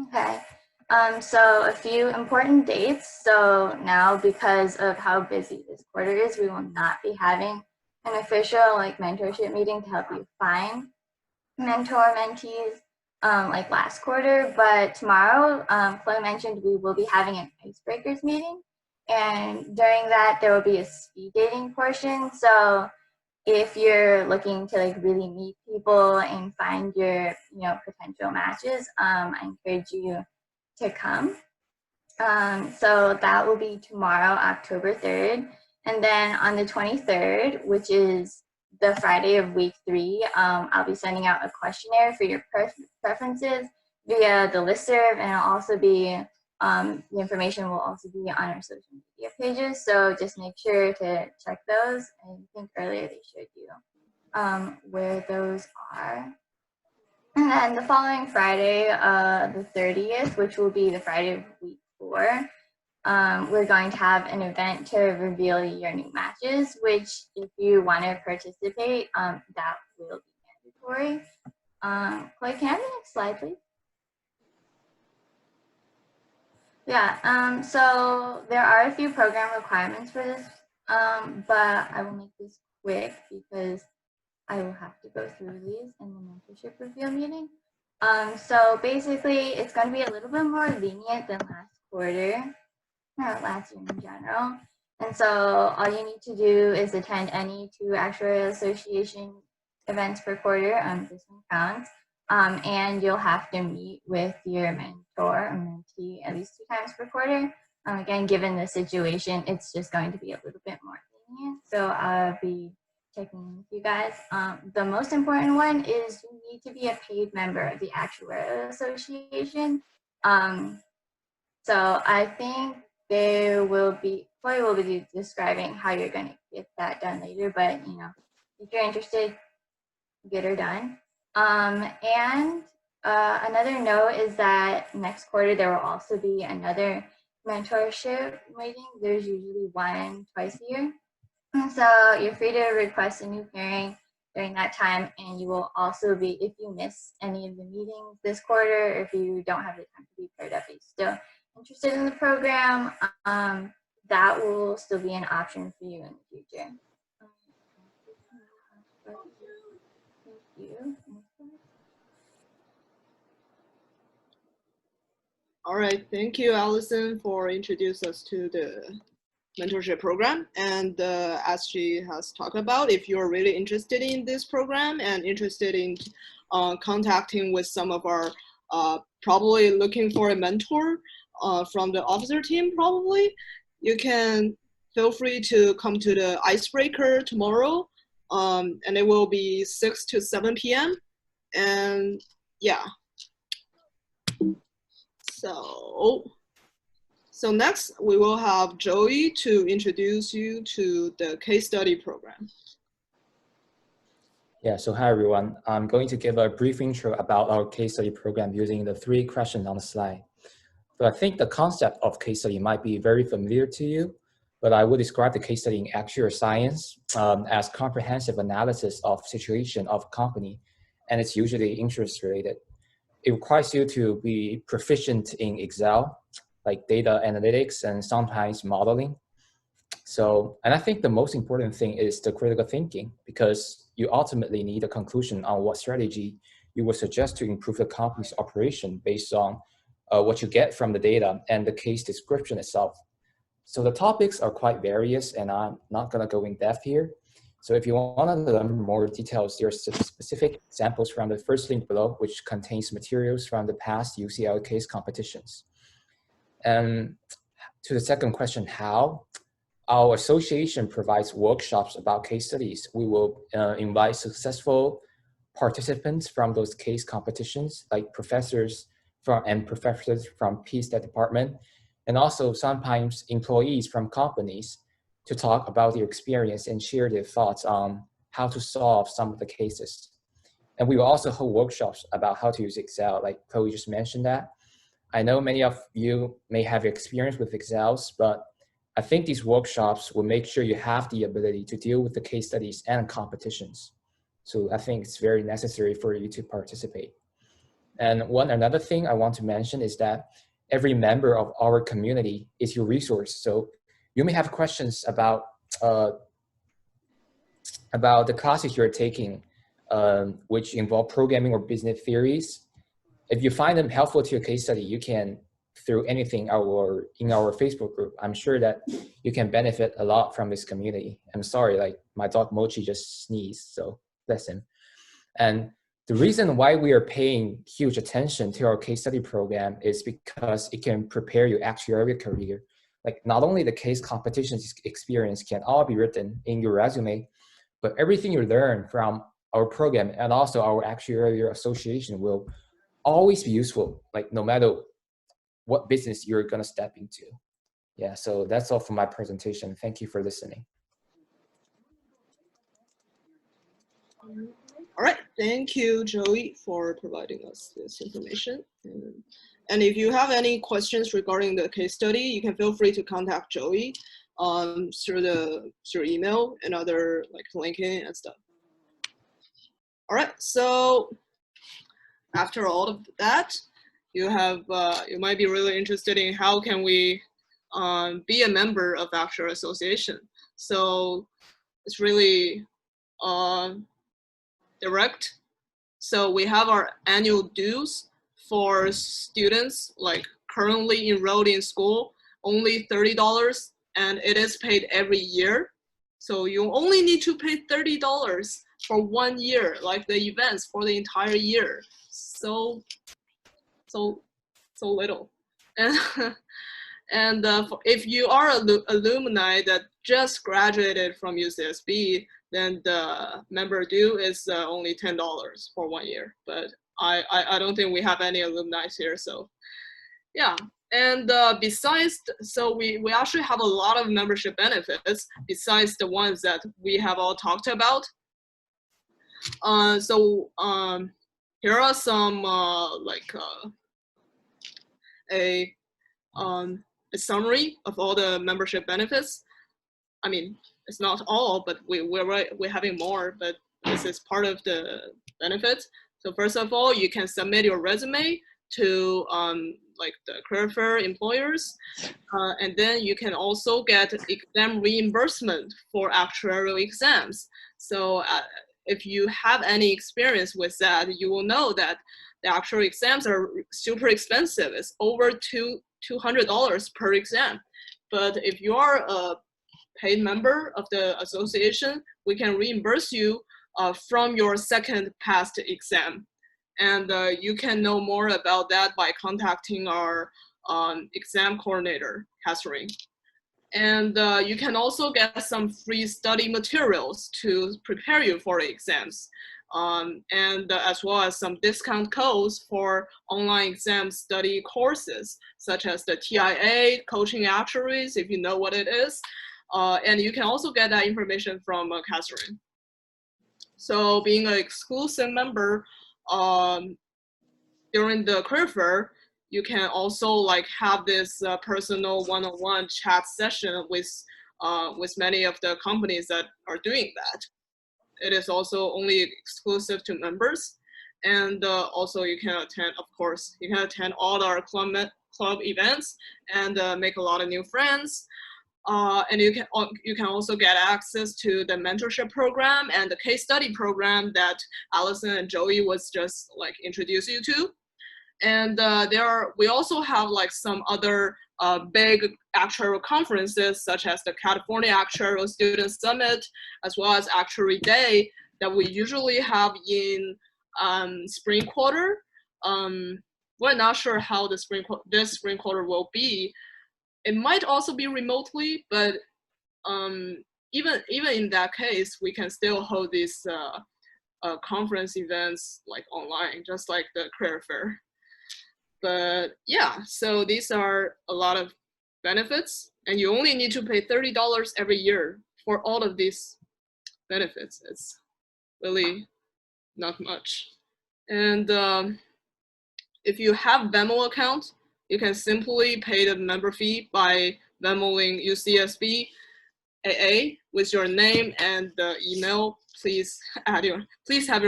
Okay, so a few important dates. So now, because of how busy this quarter is, we will not be having an official like mentorship meeting to help you find mentor mentees like last quarter. But tomorrow, Chloe mentioned we will be having an icebreakers meeting, and during that there will be a speed dating portion. So if you're looking to like really meet people and find your potential matches, I encourage you to come. So that will be tomorrow, October 3rd. And then on the 23rd, which is the Friday of week 3, I'll be sending out a questionnaire for your preferences via the listserv, and it'll also be the information will also be on our social media pages. So just make sure to check those. I think earlier they showed you where those are. And then the following Friday, the 30th, which will be the Friday of week 4, we're going to have an event to reveal your new matches, which if you want to participate, that will be mandatory. Chloe, can I have the next slide, please? Yeah, so there are a few program requirements for this, but I will make this quick because I will have to go through these in the mentorship review meeting. So basically, it's going to be a little bit more lenient than last quarter, or last year in general. And so all you need to do is attend any 2 actuarial association events per quarter. This one counts. And you'll have to meet with your mentor or mentee at least 2 times per quarter. Again, given the situation, it's just going to be a little bit more lenient. So I'll be checking in with you guys. The most important one is you need to be a paid member of the Actuarial Association. So I think Chloe will be describing how you're going to get that done later, but you know, if you're interested, get her done. And another note is that next quarter there will also be another mentorship meeting. There's usually one twice a year. So you're free to request a new pairing during that time, and you will also be, if you miss any of the meetings this quarter, or if you don't have the time to be paired up, but you're still interested in the program, that will still be an option for you in the future. Thank you. All right, thank you, Allison, for introducing us to the mentorship program. And as she has talked about, if you're really interested in this program and interested in contacting with some of our, probably looking for a mentor from the officer team, probably, you can feel free to come to the icebreaker tomorrow. And it will be 6 to 7 p.m. And yeah. So next, we will have Joey to introduce you to the case study program. Yeah, so hi everyone. I'm going to give a brief intro about our case study program using the 3 questions on the slide. So I think the concept of case study might be very familiar to you, but I would describe the case study in actuarial science as comprehensive analysis of situation of a company, and it's usually interest related. It requires you to be proficient in Excel, like data analytics and sometimes modeling. So, and I think the most important thing is the critical thinking, because you ultimately need a conclusion on what strategy you would suggest to improve the company's operation based on what you get from the data and the case description itself. So the topics are quite various, and I'm not gonna go in depth here. So if you want to learn more details, there's specific examples from the first link below, which contains materials from the past UCL case competitions. And to the second question, how? Our association provides workshops about case studies. We will invite successful participants from those case competitions, like professors from PSTAT department, and also sometimes employees from companies, to talk about their experience and share their thoughts on how to solve some of the cases. And we will also hold workshops about how to use Excel, like Chloe just mentioned that. I know many of you may have experience with Excels, but I think these workshops will make sure you have the ability to deal with the case studies and competitions. So I think it's very necessary for you to participate. And another thing I want to mention is that every member of our community is your resource. So you may have questions about the classes you're taking, which involve programming or business theories. If you find them helpful to your case study, you can through anything in our Facebook group. I'm sure that you can benefit a lot from this community. I'm sorry, like my dog Mochi just sneezed, so bless him. And the reason why we are paying huge attention to our case study program is because it can prepare your actuarial career. Like not only the case competitions experience can all be written in your resume, but everything you learn from our program and also our actuarial association will always be useful, like no matter what business you're gonna step into. Yeah, so that's all for my presentation. Thank you for listening. All right, thank you, Joey, for providing us this information. And if you have any questions regarding the case study, you can feel free to contact Joey through email and other like LinkedIn and stuff. All right, so after all of that, you might be really interested in how can we be a member of Actuarial Association. So it's really direct. So we have our annual dues for students like currently enrolled in school, only $30, and it is paid every year. So you only need to pay $30 for 1 year, like the events for the entire year. So little. And if you are alumni that just graduated from UCSB, then the member due is only $10 for 1 year. But I don't think we have any alumni here, so yeah. And besides, so we actually have a lot of membership benefits besides the ones that we have all talked about. Here are some a summary of all the membership benefits. I mean, it's not all, but we're having more, but this is part of the benefits. So first of all, you can submit your resume to like the career fair employers, and then you can also get exam reimbursement for actuarial exams. So if you have any experience with that, you will know that the actuarial exams are super expensive. It's over $200 per exam. But if you are a paid member of the association, we can reimburse you from your second passed exam. And you can know more about that by contacting our exam coordinator, Catherine. And you can also get some free study materials to prepare you for the exams. And as well as some discount codes for online exam study courses, such as the TIA, Coaching Actuaries, if you know what it is. And you can also get that information from Catherine. So being an exclusive member during the career fair, you can also like have this personal one-on-one chat session with many of the companies that are doing that. It is also only exclusive to members. And also you can attend, of course, you can attend all our club events and make a lot of new friends. And you can also get access to the mentorship program and the case study program that Allison and Joey was just like introduce you to. And we also have like some other big actuarial conferences, such as the California Actuarial Student Summit, as well as Actuary Day, that we usually have in spring quarter. We're not sure how this spring quarter will be. It might also be remotely, but even in that case, we can still hold these conference events like online, just like the career fair. But yeah, so these are a lot of benefits, and you only need to pay $30 every year for all of these benefits. It's really not much. And if you have Venmo account, you can simply pay the member fee by Venmoing UCSB AA with your name and the email. Please have your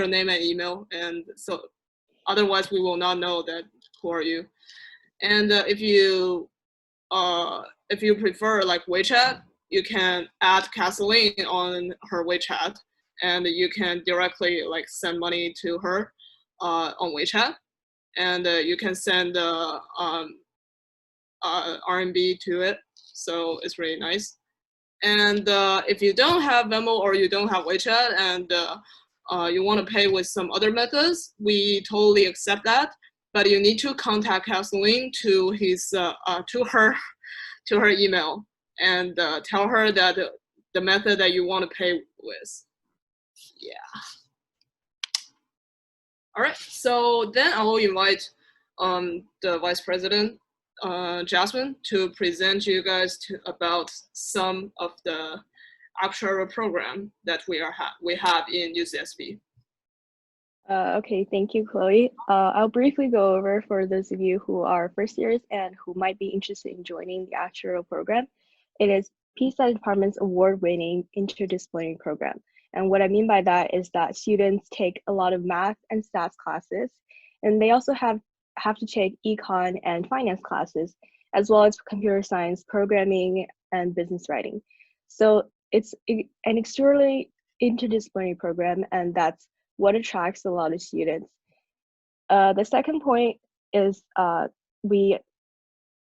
name and email, and so otherwise we will not know that who are you. And if you prefer like WeChat, you can add Kathleen on her WeChat, and you can directly like send money to her on WeChat, and you can send RMB to it. So it's really nice. And if you don't have Venmo or you don't have WeChat and you want to pay with some other methods, we totally accept that. But you need to contact Kathleen to her email and tell her that the method that you want to pay with. Yeah. All right. So then I will invite the Vice President, Jasmine, to present you guys about some of the actuarial program that we have in UCSB. Okay, thank you, Chloe. I'll briefly go over for those of you who are first years and who might be interested in joining the actuarial program. It is Peace Study Department's award-winning interdisciplinary program. And what I mean by that is that students take a lot of math and stats classes, and they also have to take econ and finance classes, as well as computer science, programming, and business writing. So it's an extremely interdisciplinary program, and that's what attracts a lot of students. The second point is we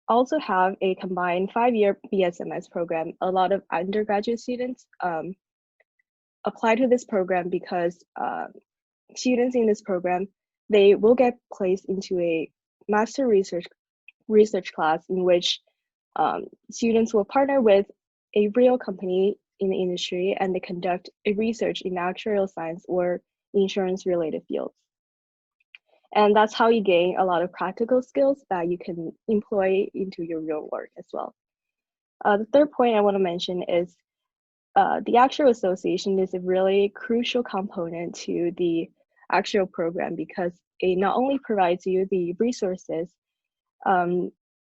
also have a combined 5-year BSMS program. A lot of undergraduate students apply to this program because students in this program, they will get placed into a master research class in which students will partner with a real company in the industry, and they conduct a research in actuarial science or insurance related fields. And that's how you gain a lot of practical skills that you can employ into your real work as well. The third point I want to mention is the Actuarial Association is a really crucial component to the actuarial program because it not only provides you the resources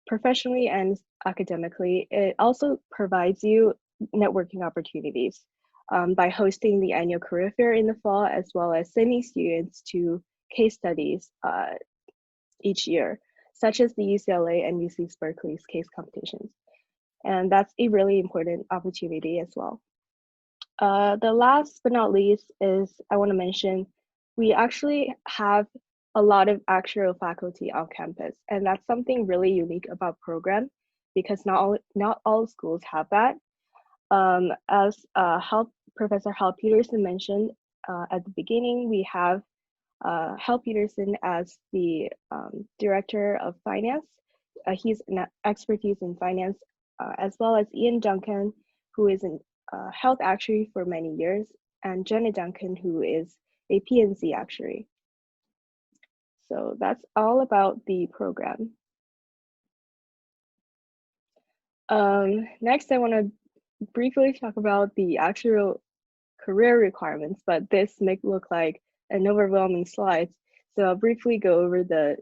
professionally and academically, it also provides you networking opportunities by hosting the annual career fair in the fall, as well as sending students to case studies each year, such as the UCLA and UC Berkeley's case competitions. And that's a really important opportunity as well. The last but not least is I want to mention, we actually have a lot of actuarial faculty on campus, and that's something really unique about program because not all schools have that. As Professor Hal Peterson mentioned at the beginning, we have Hal Peterson as the Director of Finance. He's an expertise in finance, as well as Ian Duncan, who is an health actuary for many years, and Jenna Duncan, who is a P&C actuary. So that's all about the program. Next, I want to briefly talk about the actuarial career requirements, but this may look like an overwhelming slide. So I'll briefly go over the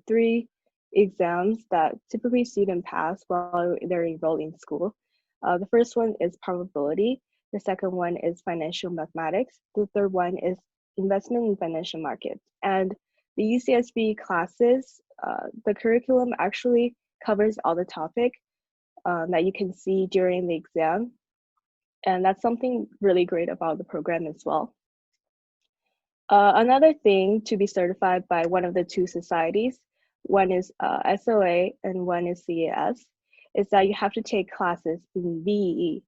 3 exams that typically students pass while they're enrolled in school. The first one is probability. The second one is financial mathematics. The third one is investment in financial markets. And the UCSB classes, the curriculum actually covers all the topic that you can see during the exam. And that's something really great about the program as well. Another thing to be certified by one of the 2 societies, one is SOA and one is CAS, is that you have to take classes in VEE.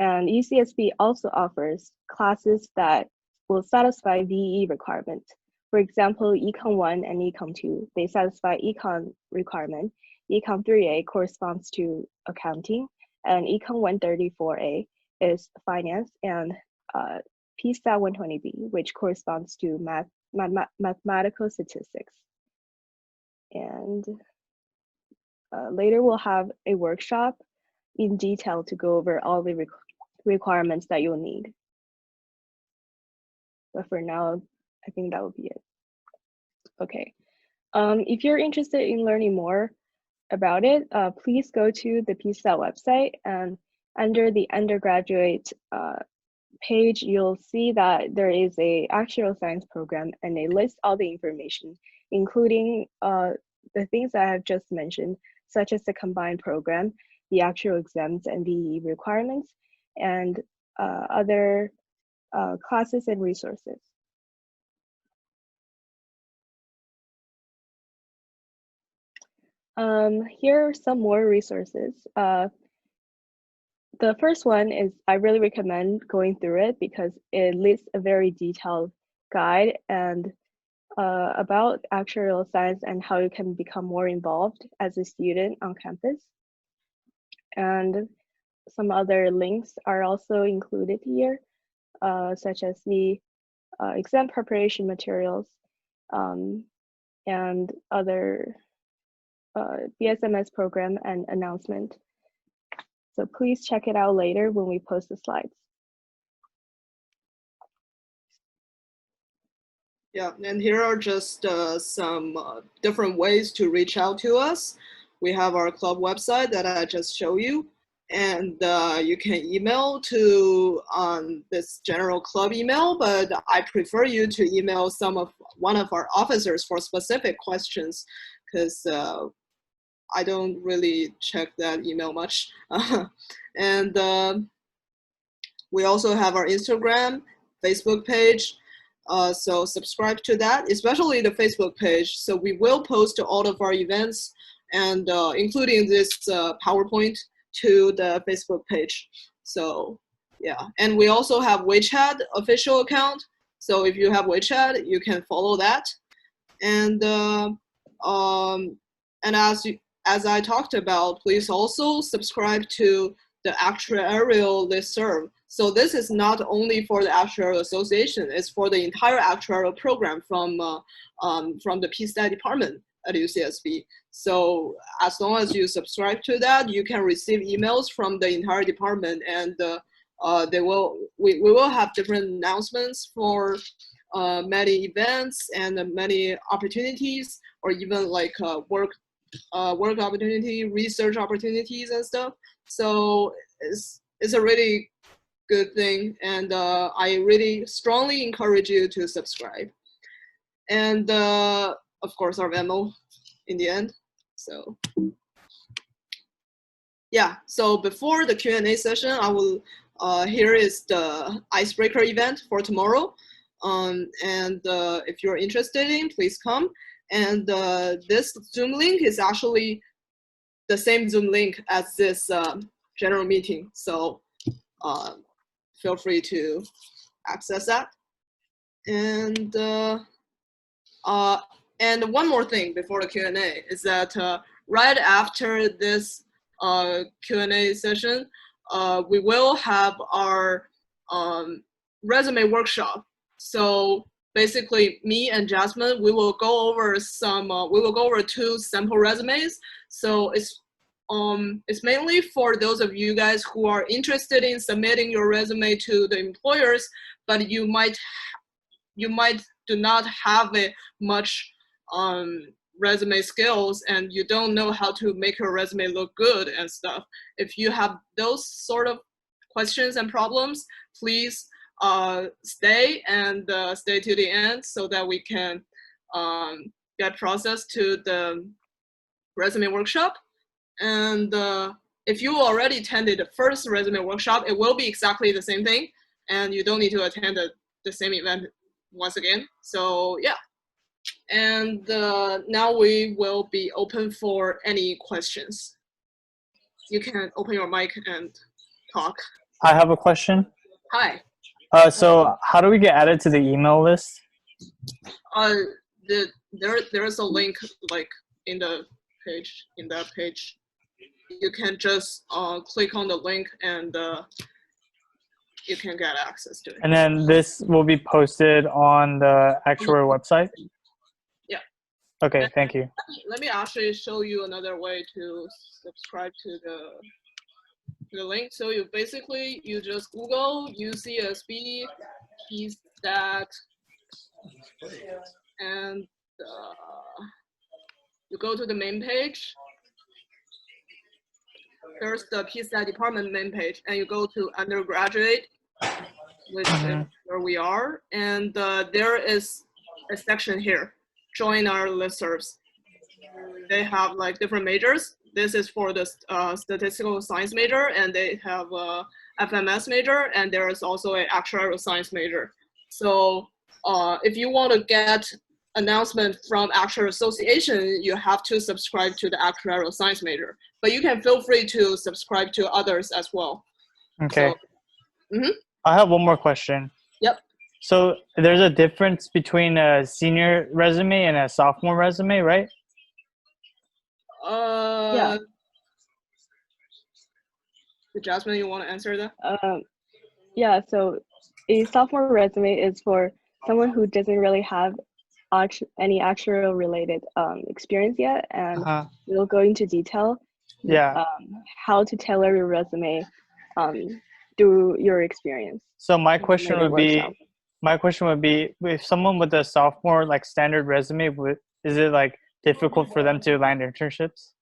And UCSB also offers classes that will satisfy VEE requirements. For example, Econ 1 and Econ 2, they satisfy Econ requirement. Econ 3A corresponds to accounting, and Econ 134A is finance, and PSAT 120B, which corresponds to mathematical statistics. And later we'll have a workshop in detail to go over all the requirements that you'll need. But for now, I think that would be it. Okay. If you're interested in learning more about it, please go to the PSAT website, and under the undergraduate page, you'll see that there is a actuarial science program, and they list all the information, including the things that I have just mentioned, such as the combined program, the actuarial exams and the requirements, and other classes and resources. Here are some more resources. The first one is I really recommend going through it because it lists a very detailed guide and about actuarial science and how you can become more involved as a student on campus. And some other links are also included here, such as the exam preparation materials and other BSMS program and announcement. So please check it out later when we post the slides. Yeah, and here are just some different ways to reach out to us. We have our club website that I just showed you, and you can email to this general club email, but I prefer you to email one of our officers for specific questions, because I don't really check that email much. And we also have our Instagram, Facebook page. So subscribe to that, especially the Facebook page. So we will post all of our events and including this PowerPoint to the Facebook page. So yeah, and we also have WeChat official account. So if you have WeChat, you can follow that. And as I talked about, please also subscribe to the actuarial listserv. So this is not only for the Actuarial Association, it's for the entire actuarial program from the PSTAT department at UCSB. So as long as you subscribe to that, you can receive emails from the entire department, and we will have different announcements for many events and many opportunities, or even like work opportunity, research opportunities and stuff. So it's a really good thing, and I really strongly encourage you to subscribe. And of course our memo in the end. So yeah, so before the Q&A session, I will here is the icebreaker event for tomorrow. And if you're interested in, please come. And this Zoom link is actually the same Zoom link as this general meeting. So feel free to access that. And one more thing before the Q&A is that right after this Q&A session, we will have our resume workshop. So basically, me and Jasmine, we will go over two sample resumes. So it's mainly for those of you guys who are interested in submitting your resume to the employers, but you might do not have a much resume skills, and you don't know how to make your resume look good and stuff. If you have those sort of questions and problems, please stay to the end so that we can get processed to the resume workshop. And if you already attended the first resume workshop, it will be exactly the same thing, and you don't need to attend the same event once again. So yeah, and now we will be open for any questions. You can open your mic and talk. I have a question. Hi. So how do we get added to the email list? There's a link like in that page. You can just click on the link and you can get access to it. And then this will be posted on the actual website? Yeah. Okay, thank you. Let me actually show you another way to subscribe to the link. So you just Google UCSB PSTAT, and you go to the main page. There's the PSTAT department main page, and you go to undergraduate, which is where we are, and there is a section here, join our listservs. They have like different majors. This is for the statistical science major, and they have a FMS major, and there is also an actuarial science major. So if you want to get announcement from Actuarial Association, you have to subscribe to the actuarial science major. But you can feel free to subscribe to others as well. Okay. So, I have one more question. Yep. So there's a difference between a senior resume and a sophomore resume, right? Yeah. Jasmine, you want to answer that? Yeah, so a sophomore resume is for someone who doesn't really have any actuarial related experience yet, and we'll go into detail how to tailor your resume through your experience. So my question would be, if someone with a sophomore like standard resume, is it like difficult for them to land internships?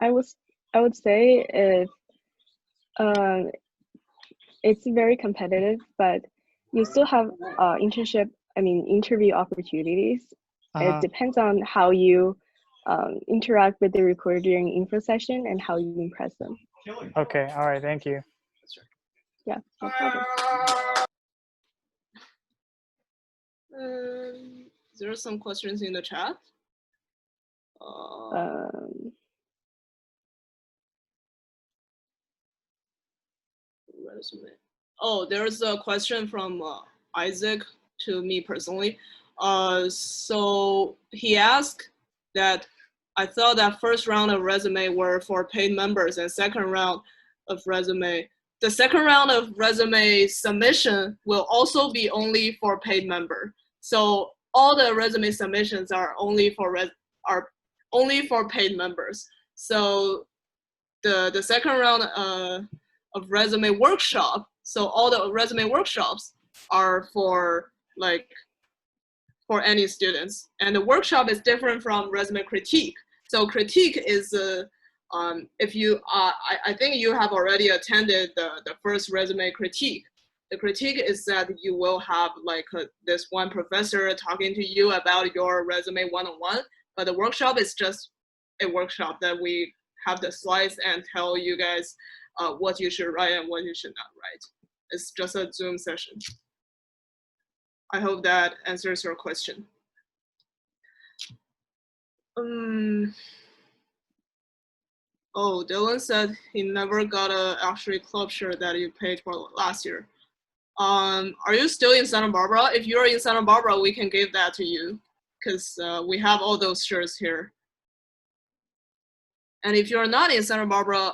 I would say it's very competitive, but you still have interview opportunities. It depends on how you interact with the recruiter during info session and how you impress them. Okay, all right, thank you. Yeah, no problem. There are some questions in the chat. Resume. Oh, there's a question from Isaac to me personally. So he asked that I thought that first round of resume were for paid members and second round of resume. The second round of resume submission will also be only for paid member. So all the resume submissions are only for paid members. So the second round of resume workshop, so all the resume workshops are for any students, and the workshop is different from resume critique. So critique is if you I think you have already attended the first resume critique. The critique is that you will have this one professor talking to you about your resume one-on-one, but the workshop is just a workshop that we have the slides and tell you guys what you should write and what you should not write. It's just a Zoom session. I hope that answers your question. Oh, Dylan said he never got a actually club shirt that you paid for last year. Are you still in Santa Barbara? If you're in Santa Barbara, we can give that to you because we have all those shirts here. And if you're not in Santa Barbara,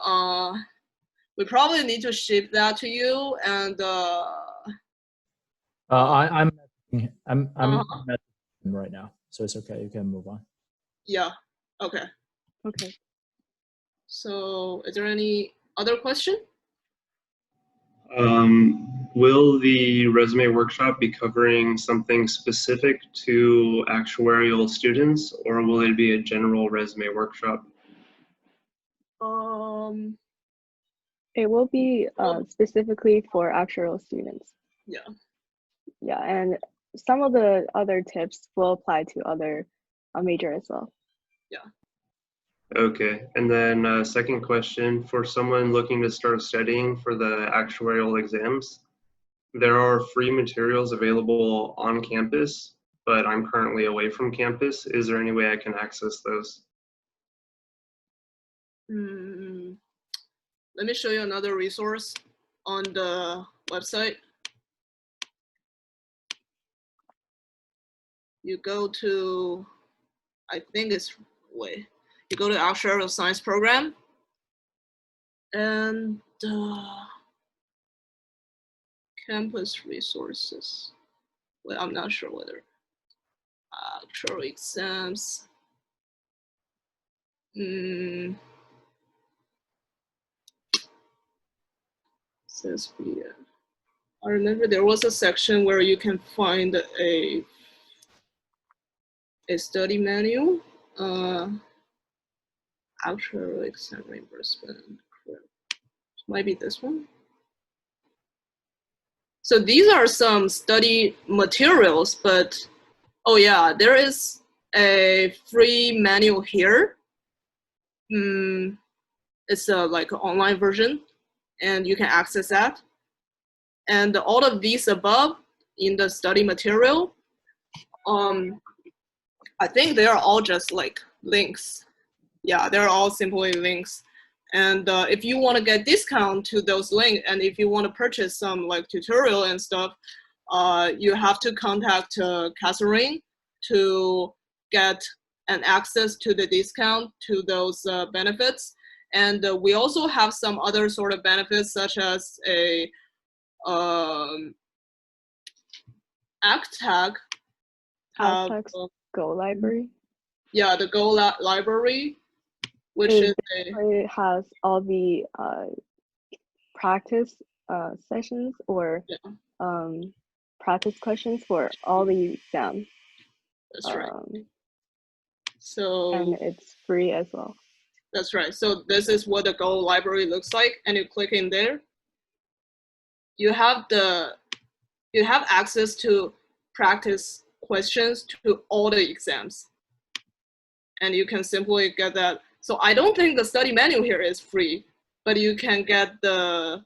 we probably need to ship that to you. And I'm right now, so it's okay. You can move on. Yeah. Okay. Okay. So, is there any other question? Will the resume workshop be covering something specific to actuarial students, or will it be a general resume workshop? It will be specifically for actuarial students. Yeah. Yeah, and some of the other tips will apply to other major as well. Yeah. Okay, and then second question, for someone looking to start studying for the actuarial exams, there are free materials available on campus, but I'm currently away from campus. Is there any way I can access those? Let me show you another resource on the website. You go to, I think it's you go to Actuarial Science Program, and campus resources. Well, I'm not sure whether actuarial exams. Says I remember there was a section where you can find a study manual. Actuarial exam reimbursement. Might be this one. So these are some study materials, but oh yeah, there is a free manual here. It's like an online version, and you can access that. And all of these above in the study material, I think they are all just like links. Yeah, they're all simply links. And if you want to get discount to those links, and if you want to purchase some like tutorial and stuff, you have to contact Catherine to get an access to the discount to those benefits. And we also have some other sort of benefits, such as a ACTAG. Go library. Yeah, the Go library, which it has all the practice sessions or practice questions for all the exams. That's right. So and it's free as well. That's right. So this is what the Go library looks like, and you click in there. You have access to practice questions to all the exams, and you can simply get that. So I don't think the study manual here is free, but you can get the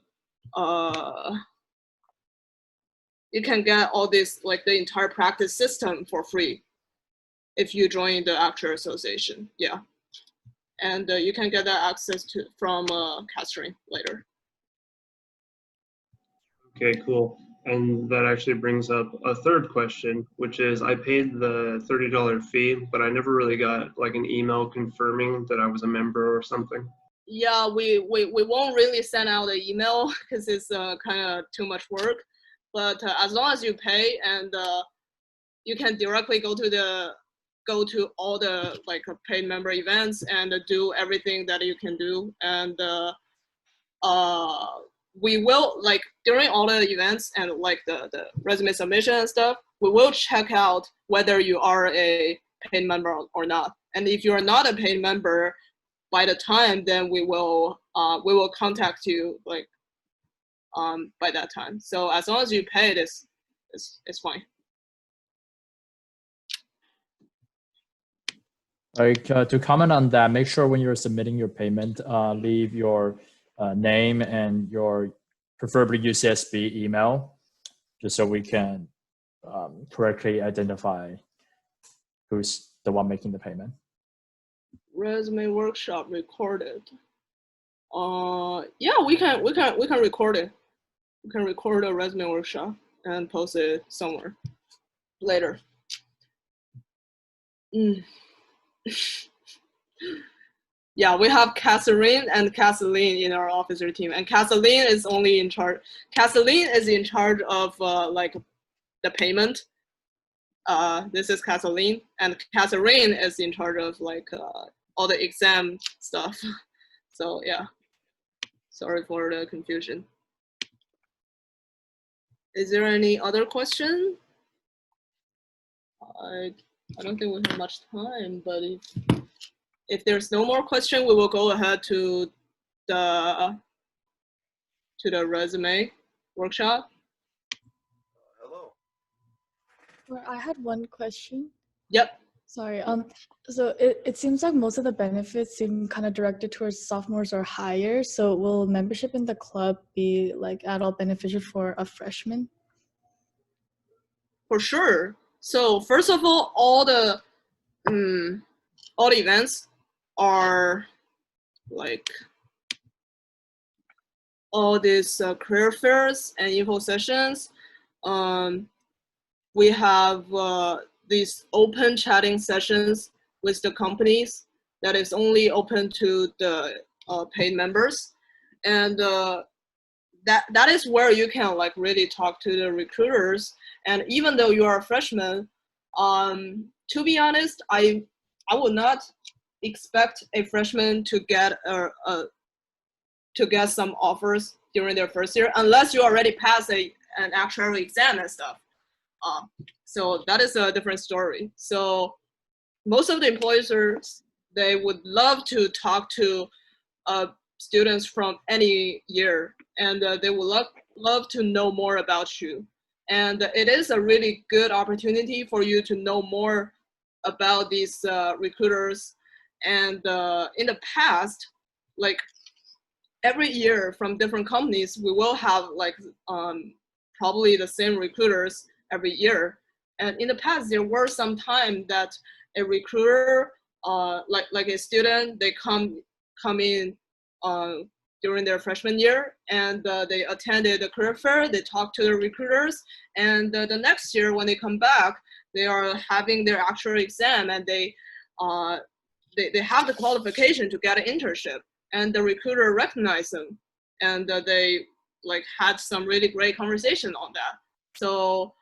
you can get all this, like the entire practice system for free if you join the Actuarial Association. Yeah. And you can get that access to from Catherine later. Okay, cool. And that actually brings up a third question, which is I paid the $30 fee, but I never really got like an email confirming that I was a member or something. Yeah, we won't really send out an email because it's kind of too much work. But as long as you pay, and you can directly go to all the like paid member events and do everything that you can do. And we will, like during all the events and like the resume submission and stuff, we will check out whether you are a paid member or not. And if you are not a paid member by the time, then we will contact you like by that time. So as long as you pay, it's fine. Like to comment on that, make sure when you're submitting your payment, leave your name and your preferably UCSB email, just so we can correctly identify who's the one making the payment. Resume workshop recorded. Yeah, we can record it. We can record a resume workshop and post it somewhere later. Yeah, we have Catherine and Kathleen in our officer team, and Kathleen is only in charge. Kathleen is in charge of like the payment. This is Kathleen, and Catherine is in charge of like all the exam stuff. So yeah, sorry for the confusion. Is there any other question? I don't think we have much time, but if there's no more question, we will go ahead to the resume workshop. Well, I had one question. Yep. Sorry. So it seems like most of the benefits seem kind of directed towards sophomores or higher. So will membership in the club be like at all beneficial for a freshman? For sure. So first of all the events are like all these career fairs and info sessions. We have these open chatting sessions with the companies that is only open to the paid members, and that is where you can like really talk to the recruiters. And even though you are a freshman, to be honest, I would not expect a freshman to get some offers during their first year unless you already passed an actuarial exam and stuff. So that is a different story. So most of the employers, they would love to talk to students from any year, and they would love to know more about you. And it is a really good opportunity for you to know more about these recruiters. And in the past, like every year from different companies, we will have like probably the same recruiters every year. And in the past, there were some time that a recruiter, like a student, they come in during their freshman year, and they attended the career fair, they talked to the recruiters, and the next year when they come back, they are having their actual exam, and they have the qualification to get an internship, and the recruiter recognized them, and they like had some really great conversation on that. So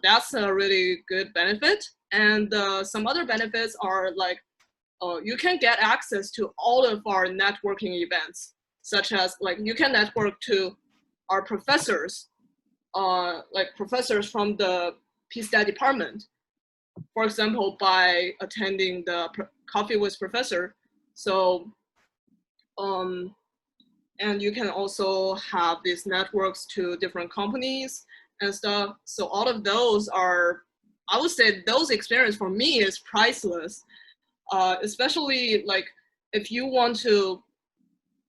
that's a really good benefit. And some other benefits are like you can get access to all of our networking events, such as like you can network to our professors, like professors from the PSTAT department, for example, by attending the Coffee with Professor. So, and you can also have these networks to different companies and stuff. So all of those are, I would say those experience for me is priceless. Especially like if you want to,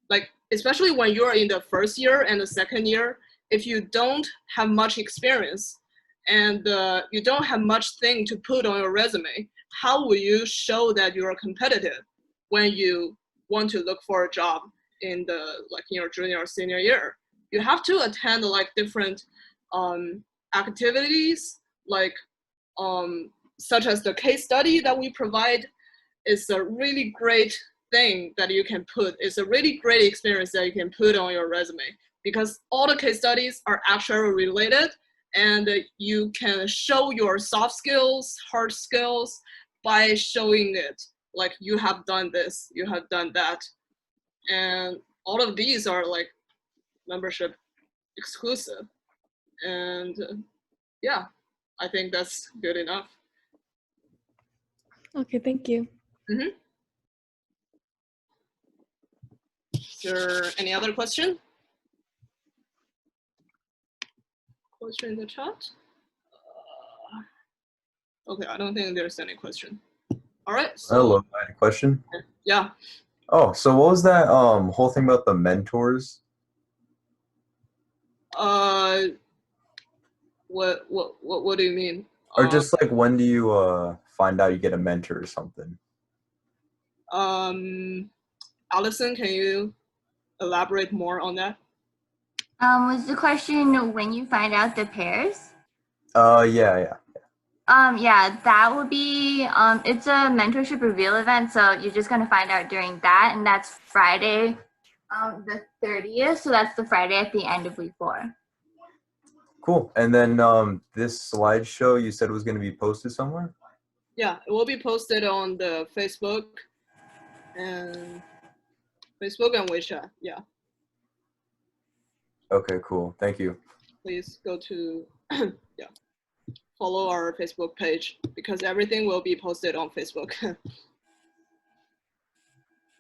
like, especially when you're in the first year and the second year, if you don't have much experience and you don't have much thing to put on your resume, how will you show that you are competitive when you want to look for a job in your junior or senior year? You have to attend like different activities, like such as the case study that we provide is a really great thing that you can put. It's a really great experience that you can put on your resume, because all the case studies are actually related, and you can show your soft skills, hard skills by showing it. Like, you have done this, you have done that. And all of these are like membership exclusive. And yeah, I think that's good enough. Okay, thank you. Mm-hmm. Is there any other question? Question in the chat? Okay, I don't think there's any question. All right. So, hello, I had a question. Yeah. Oh, so what was that whole thing about the mentors? What do you mean? Or just like, when do you find out you get a mentor or something? Allison, can you elaborate more on that? Was the question when you find out the pairs? Yeah. Yeah, that would be, it's a mentorship reveal event, so you're just gonna find out during that, and that's Friday, the 30th, so that's the Friday at the end of week 4. Cool. And then this slideshow you said was going to be posted somewhere? Yeah, it will be posted on the Facebook and WeChat. Yeah. Okay, cool. Thank you. Please go to follow our Facebook page, because everything will be posted on Facebook.